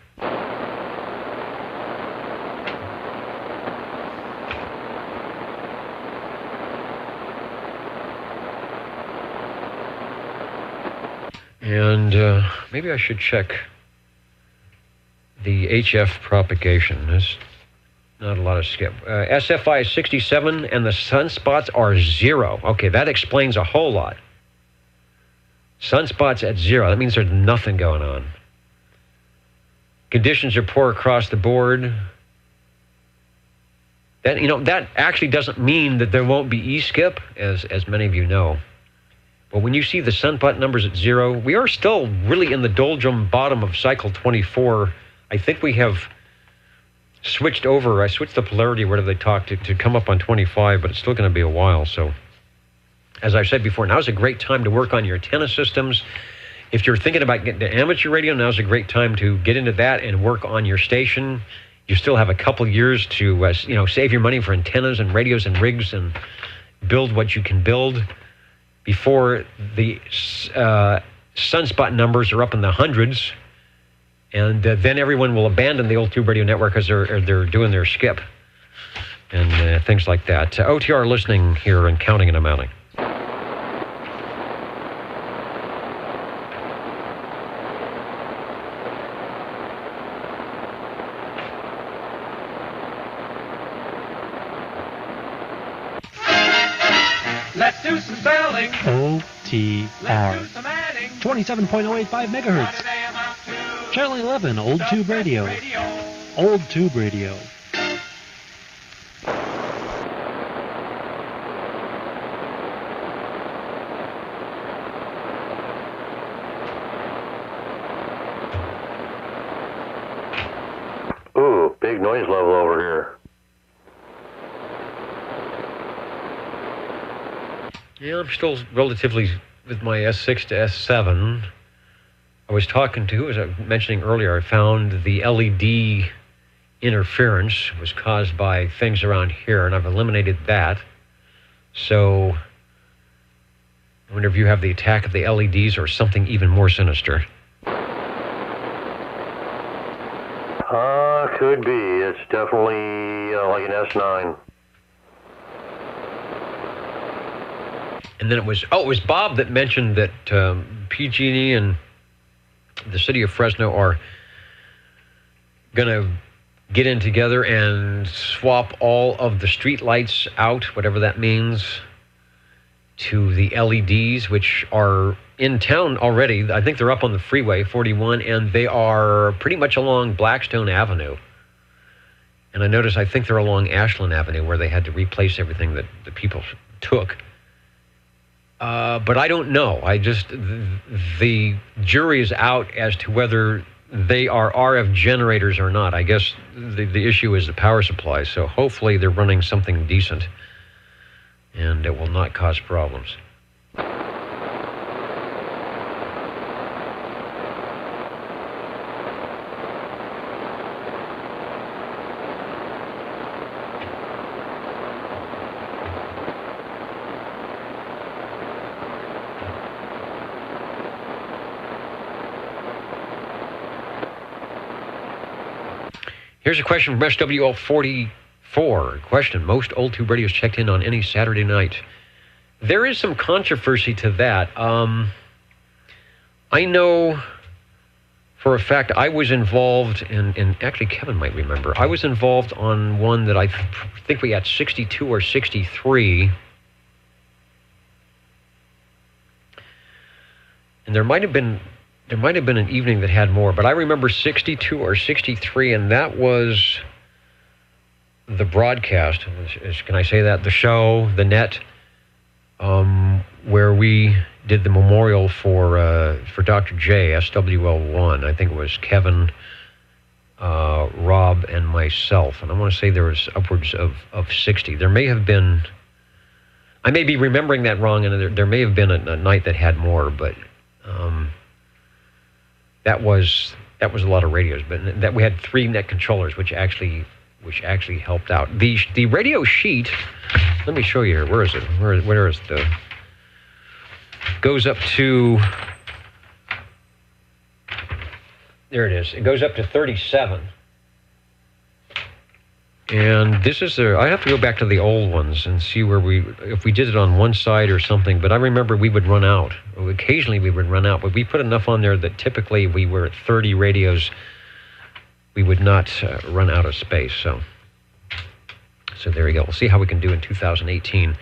Speaker 1: And maybe I should check the HF propagation. There's not a lot of skip. SFI is 67 and the sunspots are 0. Okay, that explains a whole lot. Sunspots at 0. That means there's nothing going on. Conditions are poor across the board. That, that actually doesn't mean that there won't be E-skip, as many of you know. But when you see the sunspot numbers at 0, we are still really in the doldrum bottom of cycle 24. I think we have switched over. I switched the polarity, whatever they talk, to come up on 25, but it's still going to be a while. So, as I've said before, now's a great time to work on your antenna systems. If you're thinking about getting to amateur radio, now's a great time to get into that and work on your station. You still have a couple years to, save your money for antennas and radios and rigs and build what you can build before the sunspot numbers are up in the hundreds, and then everyone will abandon the old tube radio network because they're doing their skip and things like that. OTR listening here and counting and amounting.
Speaker 3: Let's do some spelling.
Speaker 4: OTR. 27.085 megahertz. Channel 11, Old Tube Radio. Old Tube Radio.
Speaker 7: Ooh, big noise level over here.
Speaker 1: Yeah, I'm still relatively with my S6 to S7. I was talking to, as I was mentioning earlier, I found the LED interference was caused by things around here, and I've eliminated that. So I wonder if you have the attack of the LEDs or something even more sinister.
Speaker 7: Could be. It's definitely like an S9.
Speaker 1: And then it was Bob that mentioned that PG&E and the city of Fresno are going to get in together and swap all of the street lights out, whatever that means, to the LEDs, which are in town already. I think they're up on the freeway, 41, and they are pretty much along Blackstone Avenue. And I think they're along Ashland Avenue, where they had to replace everything that the people took. But I don't know. The jury is out as to whether they are RF generators or not. I guess the issue is the power supply. So hopefully they're running something decent and it will not cause problems. Here's a question from SWL44. Question: most old tube radios checked in on any Saturday night? There is some controversy to that. I know for a fact I was involved in actually Kevin might remember. I was involved on one that I think we had 62 or 63. And there might have been an evening that had more, but I remember 62 or 63, and that was the broadcast. Can I say that? The show, the net, where we did the memorial for Dr. J, SWL1. I think it was Kevin, Rob, and myself. And I want to say there was upwards of 60. There may have been, I may be remembering that wrong, and there may have been a night that had more, but that was a lot of radios. But that we had 3 net controllers, which actually helped out. The radio sheet, let me show you here. Where is it? Where is the? Goes up to. There it is. It goes up to 37. And this is I have to go back to the old ones and see if we did it on one side or something. But I remember we would run out. Occasionally we would run out, but we put enough on there that typically we were at 30 radios. We would not run out of space. So there you go. We'll see how we can do in 2018.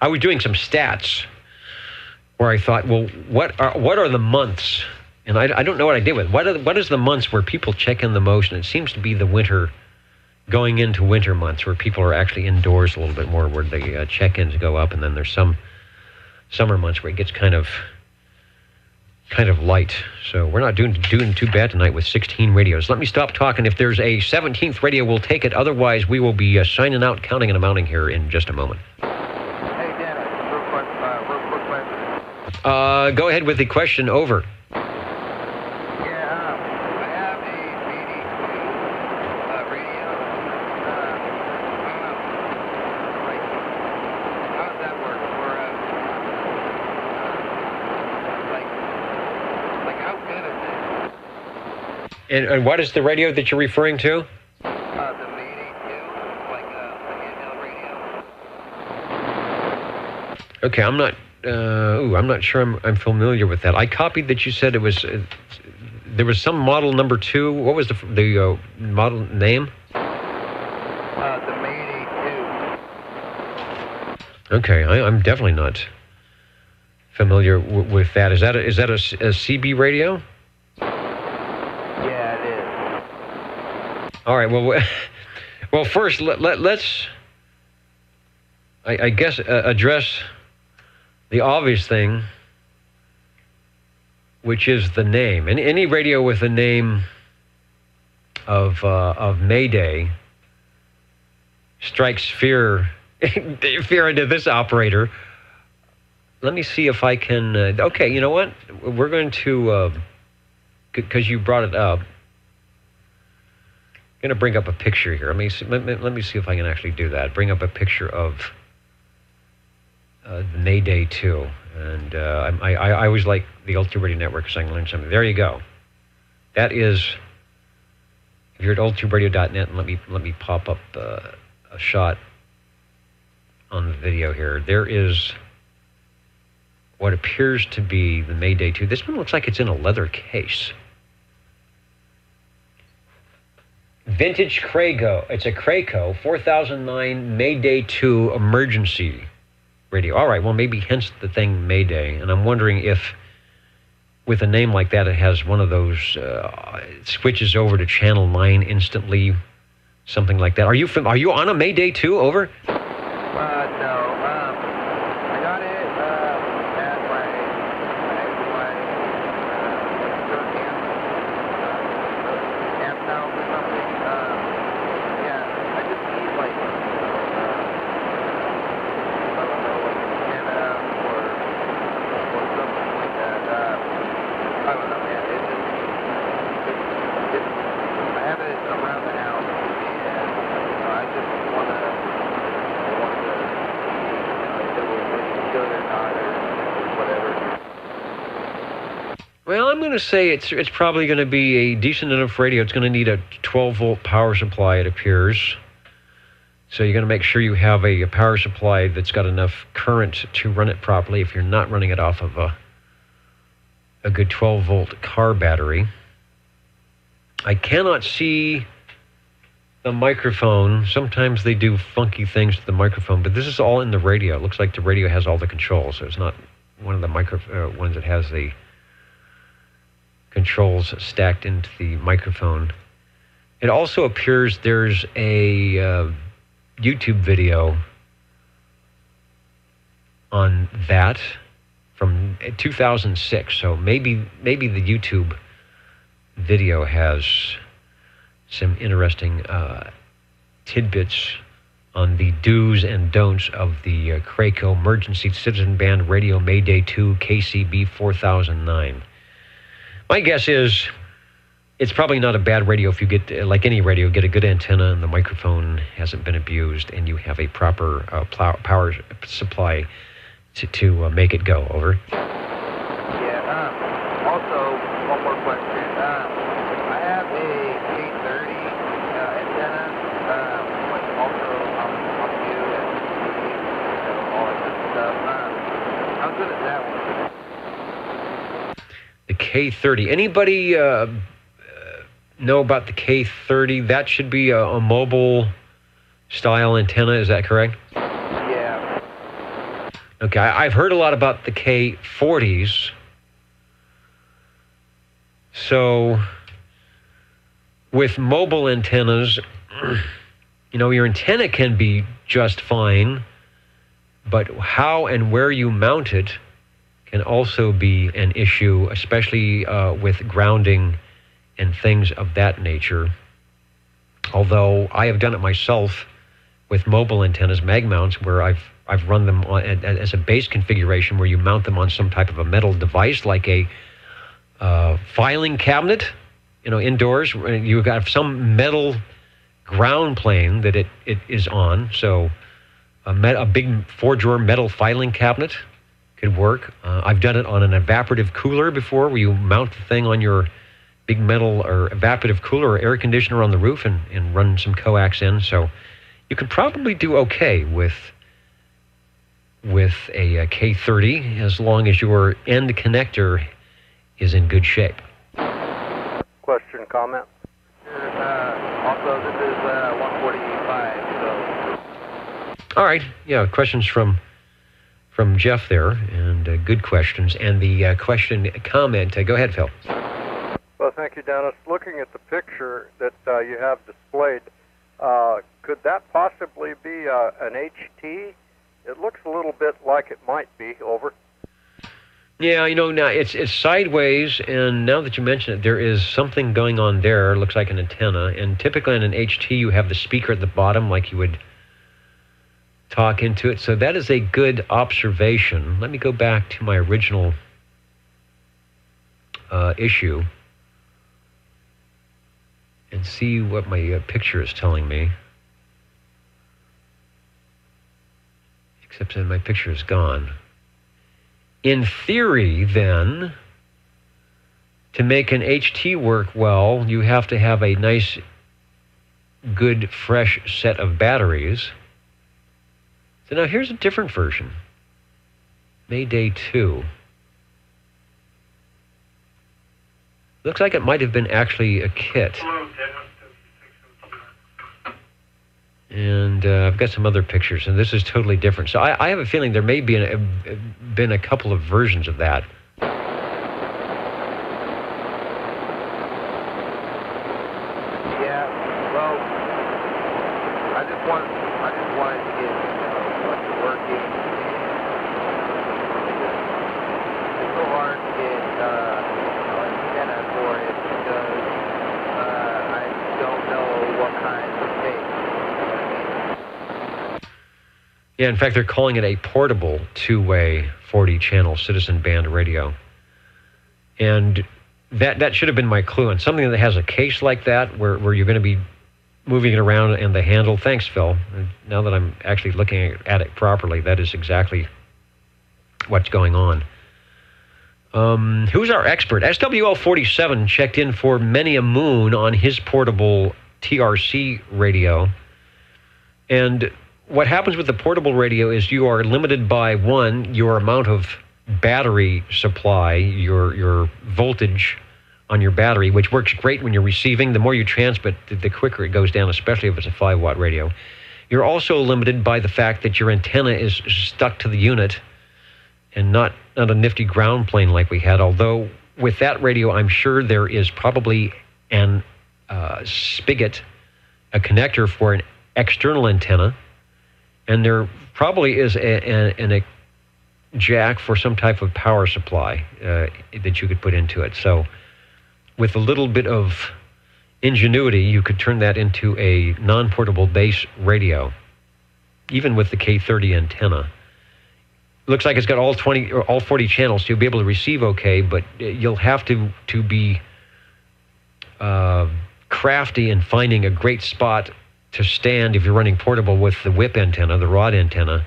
Speaker 1: I was doing some stats where I thought, well, what are the months? And I don't know what I did with it. What is the months where people check in the most? And it seems to be the winter. Going into winter months where people are actually indoors a little bit more, where the check-ins go up, and then there's some summer months where it gets kind of light. So we're not doing too bad tonight with 16 radios. Let me stop talking. If there's a 17th radio, we'll take it. Otherwise, we will be signing out, counting and amounting here in just a moment.
Speaker 11: Hey, Dennis, real quick question.
Speaker 1: Go ahead with the question. Over. And what is the radio that you're referring to?
Speaker 11: The Mayday 2, like a handheld radio.
Speaker 1: Okay, I'm not sure I'm familiar with that. I copied that you said it was there was some model number 2. What was the model name?
Speaker 11: The Mayday 2.
Speaker 1: Okay, I'm definitely not familiar with that. Is that a CB radio? All right. Well, first let's, I guess, address the obvious thing, which is the name. And any radio with a name of Mayday strikes fear into this operator. Let me see if I can. Okay, you know what? We're going to, because you brought it up. I'm going to bring up a picture here. Let me see if I can actually do that. Bring up a picture of the Mayday 2. And I always like the Old Tube Radio Network because I can learn something. There you go. That is, if you're at oldtuberadio.net, and let me pop up a shot on the video here. There is what appears to be the Mayday 2. This one looks like it's in a leather case. Vintage Crayco. It's a Crayco 4009 Mayday 2 emergency radio. All right, well, maybe hence the thing Mayday. And I'm wondering if, with a name like that, it has one of those switches over to channel 9 instantly, something like that. Are you on a Mayday 2? Over?
Speaker 11: No. I got it at my camp house or something. Yeah, I just need like I don't know, like antenna or something like that. I don't know, man. I have it around the house, and I just want to if it was any good or not or whatever.
Speaker 1: Well, I'm going to say it's probably going to be a decent enough radio. It's going to need a 12-volt power supply, it appears. So you're going to make sure you have a power supply that's got enough current to run it properly if you're not running it off of a good 12-volt car battery. I cannot see the microphone. Sometimes they do funky things to the microphone, but this is all in the radio. It looks like the radio has all the controls, so it's not one of the ones that has the controls stacked into the microphone. It also appears there's a YouTube video on that from 2006, so maybe the YouTube video has some interesting tidbits on the do's and don'ts of the Crayco Emergency Citizen Band Radio Mayday 2 KCB 4009. My guess is it's probably not a bad radio if you get, like any radio, get a good antenna and the microphone hasn't been abused and you have a proper power supply to make it go. Over.
Speaker 11: Yeah, also, one more question. I have a K30 antenna,
Speaker 1: The K30. Anybody know about the K30? That should be a mobile style antenna. Is that correct?
Speaker 12: Yeah.
Speaker 1: Okay, I've heard a lot about the K40s. So with mobile antennas, your antenna can be just fine, but how and where you mount it can also be an issue, especially with grounding and things of that nature. Although I have done it myself with mobile antennas, mag mounts, where I've run them on, as a base configuration where you mount them on some type of a metal device like a filing cabinet, indoors. You've got some metal ground plane that it is on. So a big 4-drawer metal filing cabinet could work. I've done it on an evaporative cooler before, where you mount the thing on your big metal or evaporative cooler or air conditioner on the roof and run some coax in. So you could probably do okay with a K30 as long as your end connector is in good shape.
Speaker 13: Question, comment?
Speaker 12: Also, this is 145. So.
Speaker 1: All right. Yeah, questions from Jeff there, and good questions. And the comment, go ahead, Phil.
Speaker 13: Well, thank you, Dennis. Looking at the picture that you have displayed, could that possibly be an HT? It looks a little bit like it might be. Over.
Speaker 1: Yeah, now it's sideways, and now that you mention it, there is something going on there. It looks like an antenna, and typically in an HT you have the speaker at the bottom like you would talk into it. So that is a good observation. Let me go back to my original issue and see what my picture is telling me. Except that my picture is gone. In theory, then, to make an HT work well, you have to have a nice, good, fresh set of batteries. So now here's a different version. Mayday 2. Looks like it might have been actually a kit. And I've got some other pictures, and this is totally different. So I have a feeling there may be been a couple of versions of that.
Speaker 12: Yeah, well, I just wanted to get what's working. It's so hard to get antenna for it because I don't know what kind to take.
Speaker 1: Yeah, in fact, they're calling it a portable two-way 40-channel citizen band radio. And that should have been my clue. And something that has a case like that, where you're going to be moving it around and the handle. Thanks, Phil. Now that I'm actually looking at it properly, that is exactly what's going on. Who's our expert? SWL47 checked in for many a moon on his portable TRC radio. And what happens with the portable radio is you are limited by, one, your amount of battery supply, your voltage on your battery, which works great when you're receiving. The more you transmit, the quicker it goes down, especially if it's a 5-watt radio. You're also limited by the fact that your antenna is stuck to the unit and not a nifty ground plane like we had, although with that radio, I'm sure there is probably an spigot, a connector for an external antenna. And there probably is a jack for some type of power supply that you could put into it. So with a little bit of ingenuity, you could turn that into a non-portable base radio, even with the K30 antenna. Looks like it's got all 20 or all 40 channels, so you'll be able to receive okay, but you'll have to be crafty in finding a great spot to stand if you're running portable with the whip antenna, the rod antenna.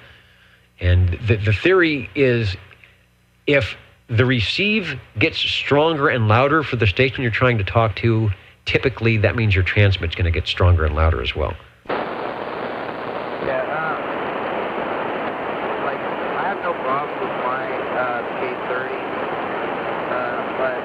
Speaker 1: And the theory is if the receive gets stronger and louder for the station you're trying to talk to, typically that means your transmit's going to get stronger and louder as well.
Speaker 12: Yeah, like, I have no problem with my K30, but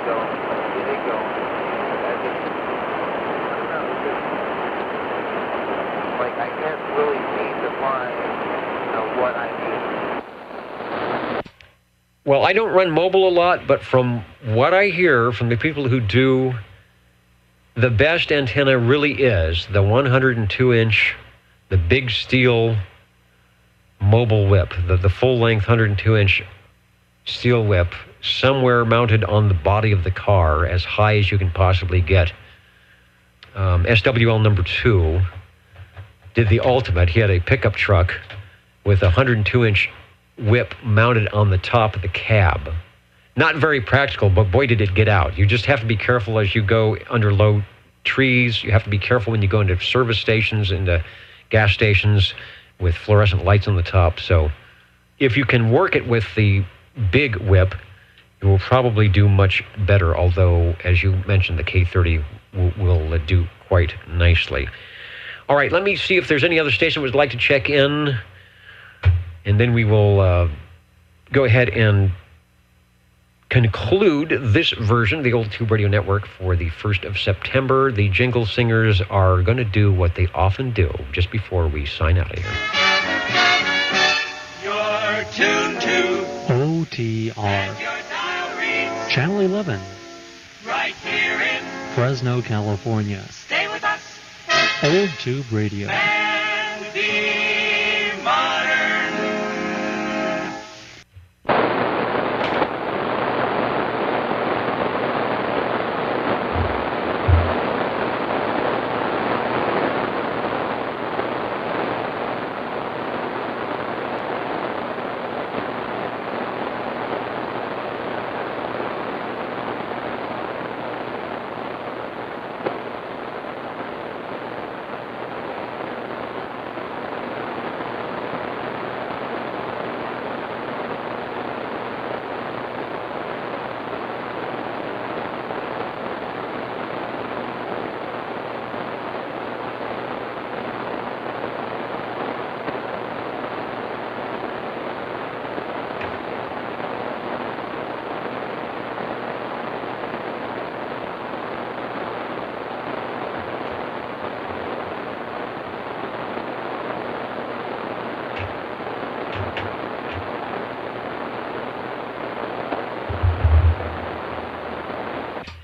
Speaker 9: go. Here they go. I don't know, it's just, like, I can't really seem to find, what I need.
Speaker 1: Well, I don't run mobile a lot, but from what I hear from the people who do, the best antenna really is the 102-inch, the big steel mobile whip, the full-length 102-inch steel whip, somewhere mounted on the body of the car as high as you can possibly get. SWL number 2 did the ultimate. He had a pickup truck with a 102-inch whip mounted on the top of the cab. Not very practical, but boy, did it get out. You just have to be careful as you go under low trees. You have to be careful when you go into service stations, into gas stations with fluorescent lights on the top. So if you can work it with the big whip, it will probably do much better, although, as you mentioned, the K30 will do quite nicely. All right, let me see if there's any other station would like to check in, and then we will go ahead and conclude this version of the Old Tube Radio Network for the 1st of September. The Jingle Singers are going to do what they often do just before we sign out of here.
Speaker 3: You're tuned to
Speaker 4: OTR, Channel 11,
Speaker 3: right here in
Speaker 4: Fresno, California.
Speaker 3: Stay with us.
Speaker 4: Old Tube Radio.
Speaker 3: And be modern.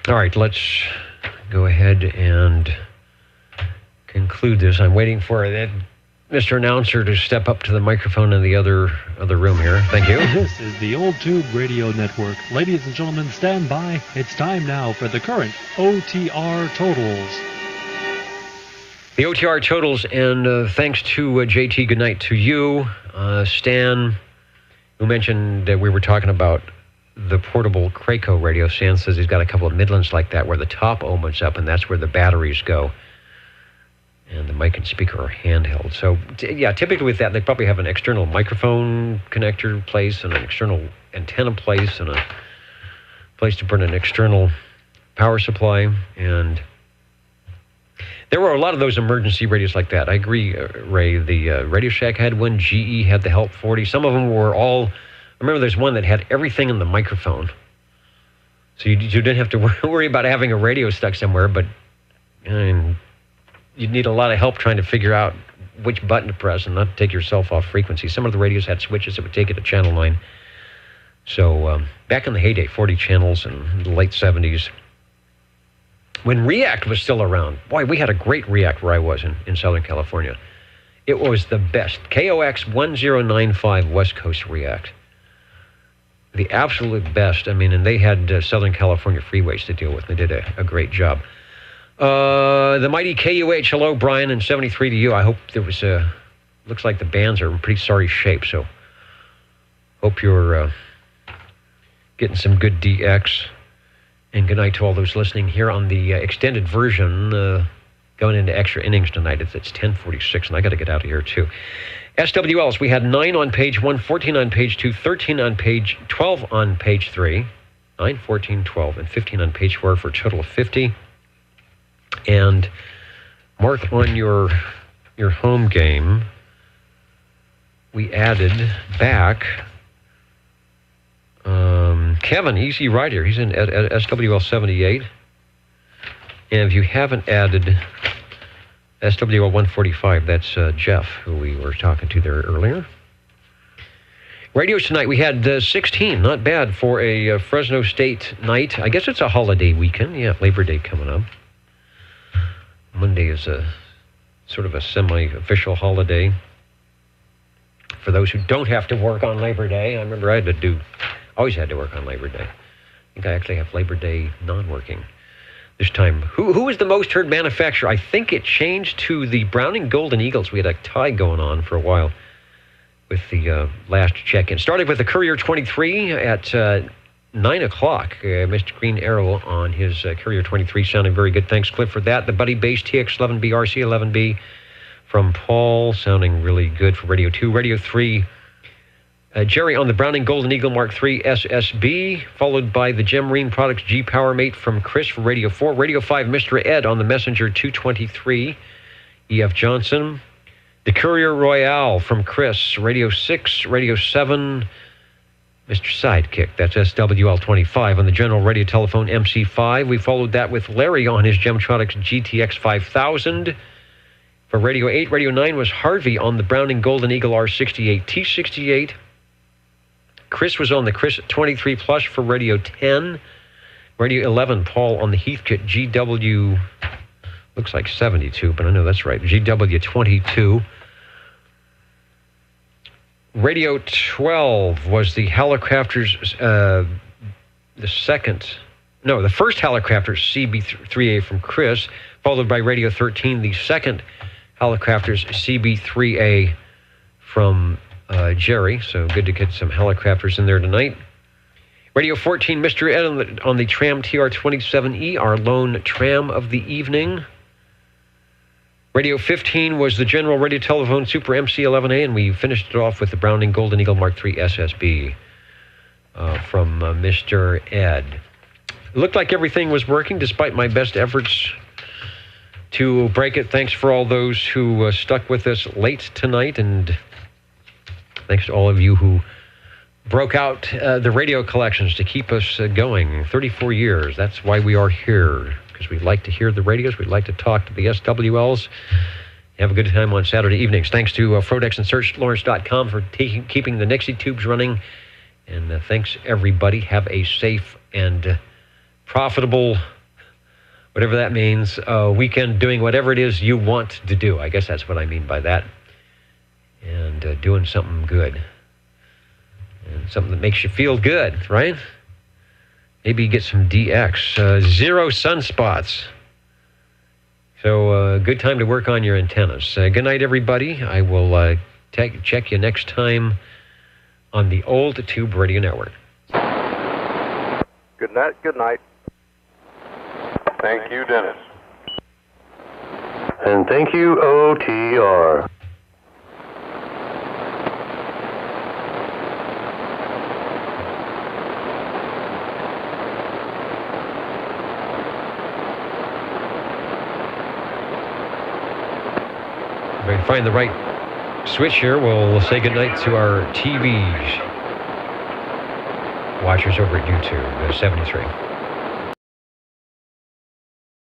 Speaker 1: All right, let's go ahead and conclude this. I'm waiting for that Mr. Announcer to step up to the microphone in the other room here. Thank you.
Speaker 4: This is the Old Tube Radio Network. Ladies and gentlemen, stand by. It's time now for the current OTR totals.
Speaker 1: The OTR totals, and thanks to JT, good night to you. Stan, who mentioned that we were talking about the portable Craco radio. Stan says he's got a couple of Midlands like that where the top opens up, and that's where the batteries go. And the mic and speaker are handheld. So, yeah, typically with that, they probably have an external microphone connector place and an external antenna place and a place to put an external power supply. And there were a lot of those emergency radios like that. I agree, Ray. The Radio Shack had one. GE had the Help 40. Some of them were all... I remember there's one that had everything in the microphone. So you didn't have to worry about having a radio stuck somewhere, but you'd need a lot of help trying to figure out which button to press and not take yourself off frequency. Some of the radios had switches that would take it to channel 9. So back in the heyday, 40 channels in the late 70s, when REACT was still around, boy, we had a great REACT where I was in Southern California. It was the best. KOX 1095 West Coast REACT. The absolute best. I mean, and they had Southern California freeways to deal with. They did a great job. The mighty KUH, hello, Brian, and 73 to you. I hope there was looks like the bands are in pretty sorry shape, so hope you're getting some good DX. And good night to all those listening here on the extended version, going into extra innings tonight. It's 10:46, and I got to get out of here, too. SWLs, we had 9 on page 1, 14 on page 2, 13 on page 12 on page 3, 9, 14, 12, and 15 on page 4 for a total of 50. And mark on your home game, we added back Kevin, easy right here. He's in at SWL 78. And if you haven't added SWL 145, that's Jeff, who we were talking to there earlier. Radios tonight, we had 16. Not bad for a Fresno State night. I guess it's a holiday weekend. Yeah, Labor Day coming up. Monday is a sort of a semi-official holiday for those who don't have to work on Labor Day. I remember I always had to work on Labor Day. I think I actually have Labor Day non-working this time. Who was the most heard manufacturer? I think it changed to the Browning Golden Eagles. We had a tie going on for a while with the last check-in. Started with the Courier 23 at 9 o'clock. Mr. Green Arrow on his Courier 23 sounding very good. Thanks, Cliff, for that. The Buddy Base TX11B, RC11B from Paul sounding really good for Radio 2. Radio 3, Jerry on the Browning Golden Eagle Mark III SSB, followed by the Gem Marine Products G Power Mate from Chris for Radio 4. Radio 5, Mr. Ed on the Messenger 223, E.F. Johnson. The Courier Royale from Chris. Radio 6, Radio 7, Mr. Sidekick, that's SWL 25 on the General Radio Telephone MC5. We followed that with Larry on his Gemtronics GTX 5000. For Radio 8, Radio 9 was Harvey on the Browning Golden Eagle R68 T68. Chris was on the Chris 23 Plus for Radio 10. Radio 11, Paul on the Heathkit GW, looks like 72, but I know that's right, GW 22. Radio 12 was the Hallicrafters, the first Hallicrafters CB3A from Chris, followed by Radio 13, the second Hallicrafters CB3A from Jerry. So good to get some Hallicrafters in there tonight. Radio 14, Mr. Ed on the Tram TR27E, our lone tram of the evening. Radio 15 was the General Radio Telephone Super MC11A, and we finished it off with the Browning Golden Eagle Mark III SSB from Mr. Ed. It looked like everything was working despite my best efforts to break it. Thanks for all those who stuck with us late tonight, and thanks to all of you who broke out the radio collections to keep us going. 34 years, that's why we are here. Because we like to hear the radios. We'd like to talk to the SWLs. Have a good time on Saturday evenings. Thanks to Frodex and SearchLawrence.com for keeping the Nixie tubes running. And thanks, everybody. Have a safe and profitable, whatever that means, weekend doing whatever it is you want to do. I guess that's what I mean by that. And doing something good. And something that makes you feel good, right? Maybe get some DX. 0 sunspots. So good time to work on your antennas. Good night, everybody. I will check you next time on the Old Tube Radio Network.
Speaker 13: Good night. Good night.
Speaker 7: Thank you, Dennis. And thank you, OTR.
Speaker 1: If I find the right switch here, we'll say goodnight to our TV watchers over at YouTube, 73.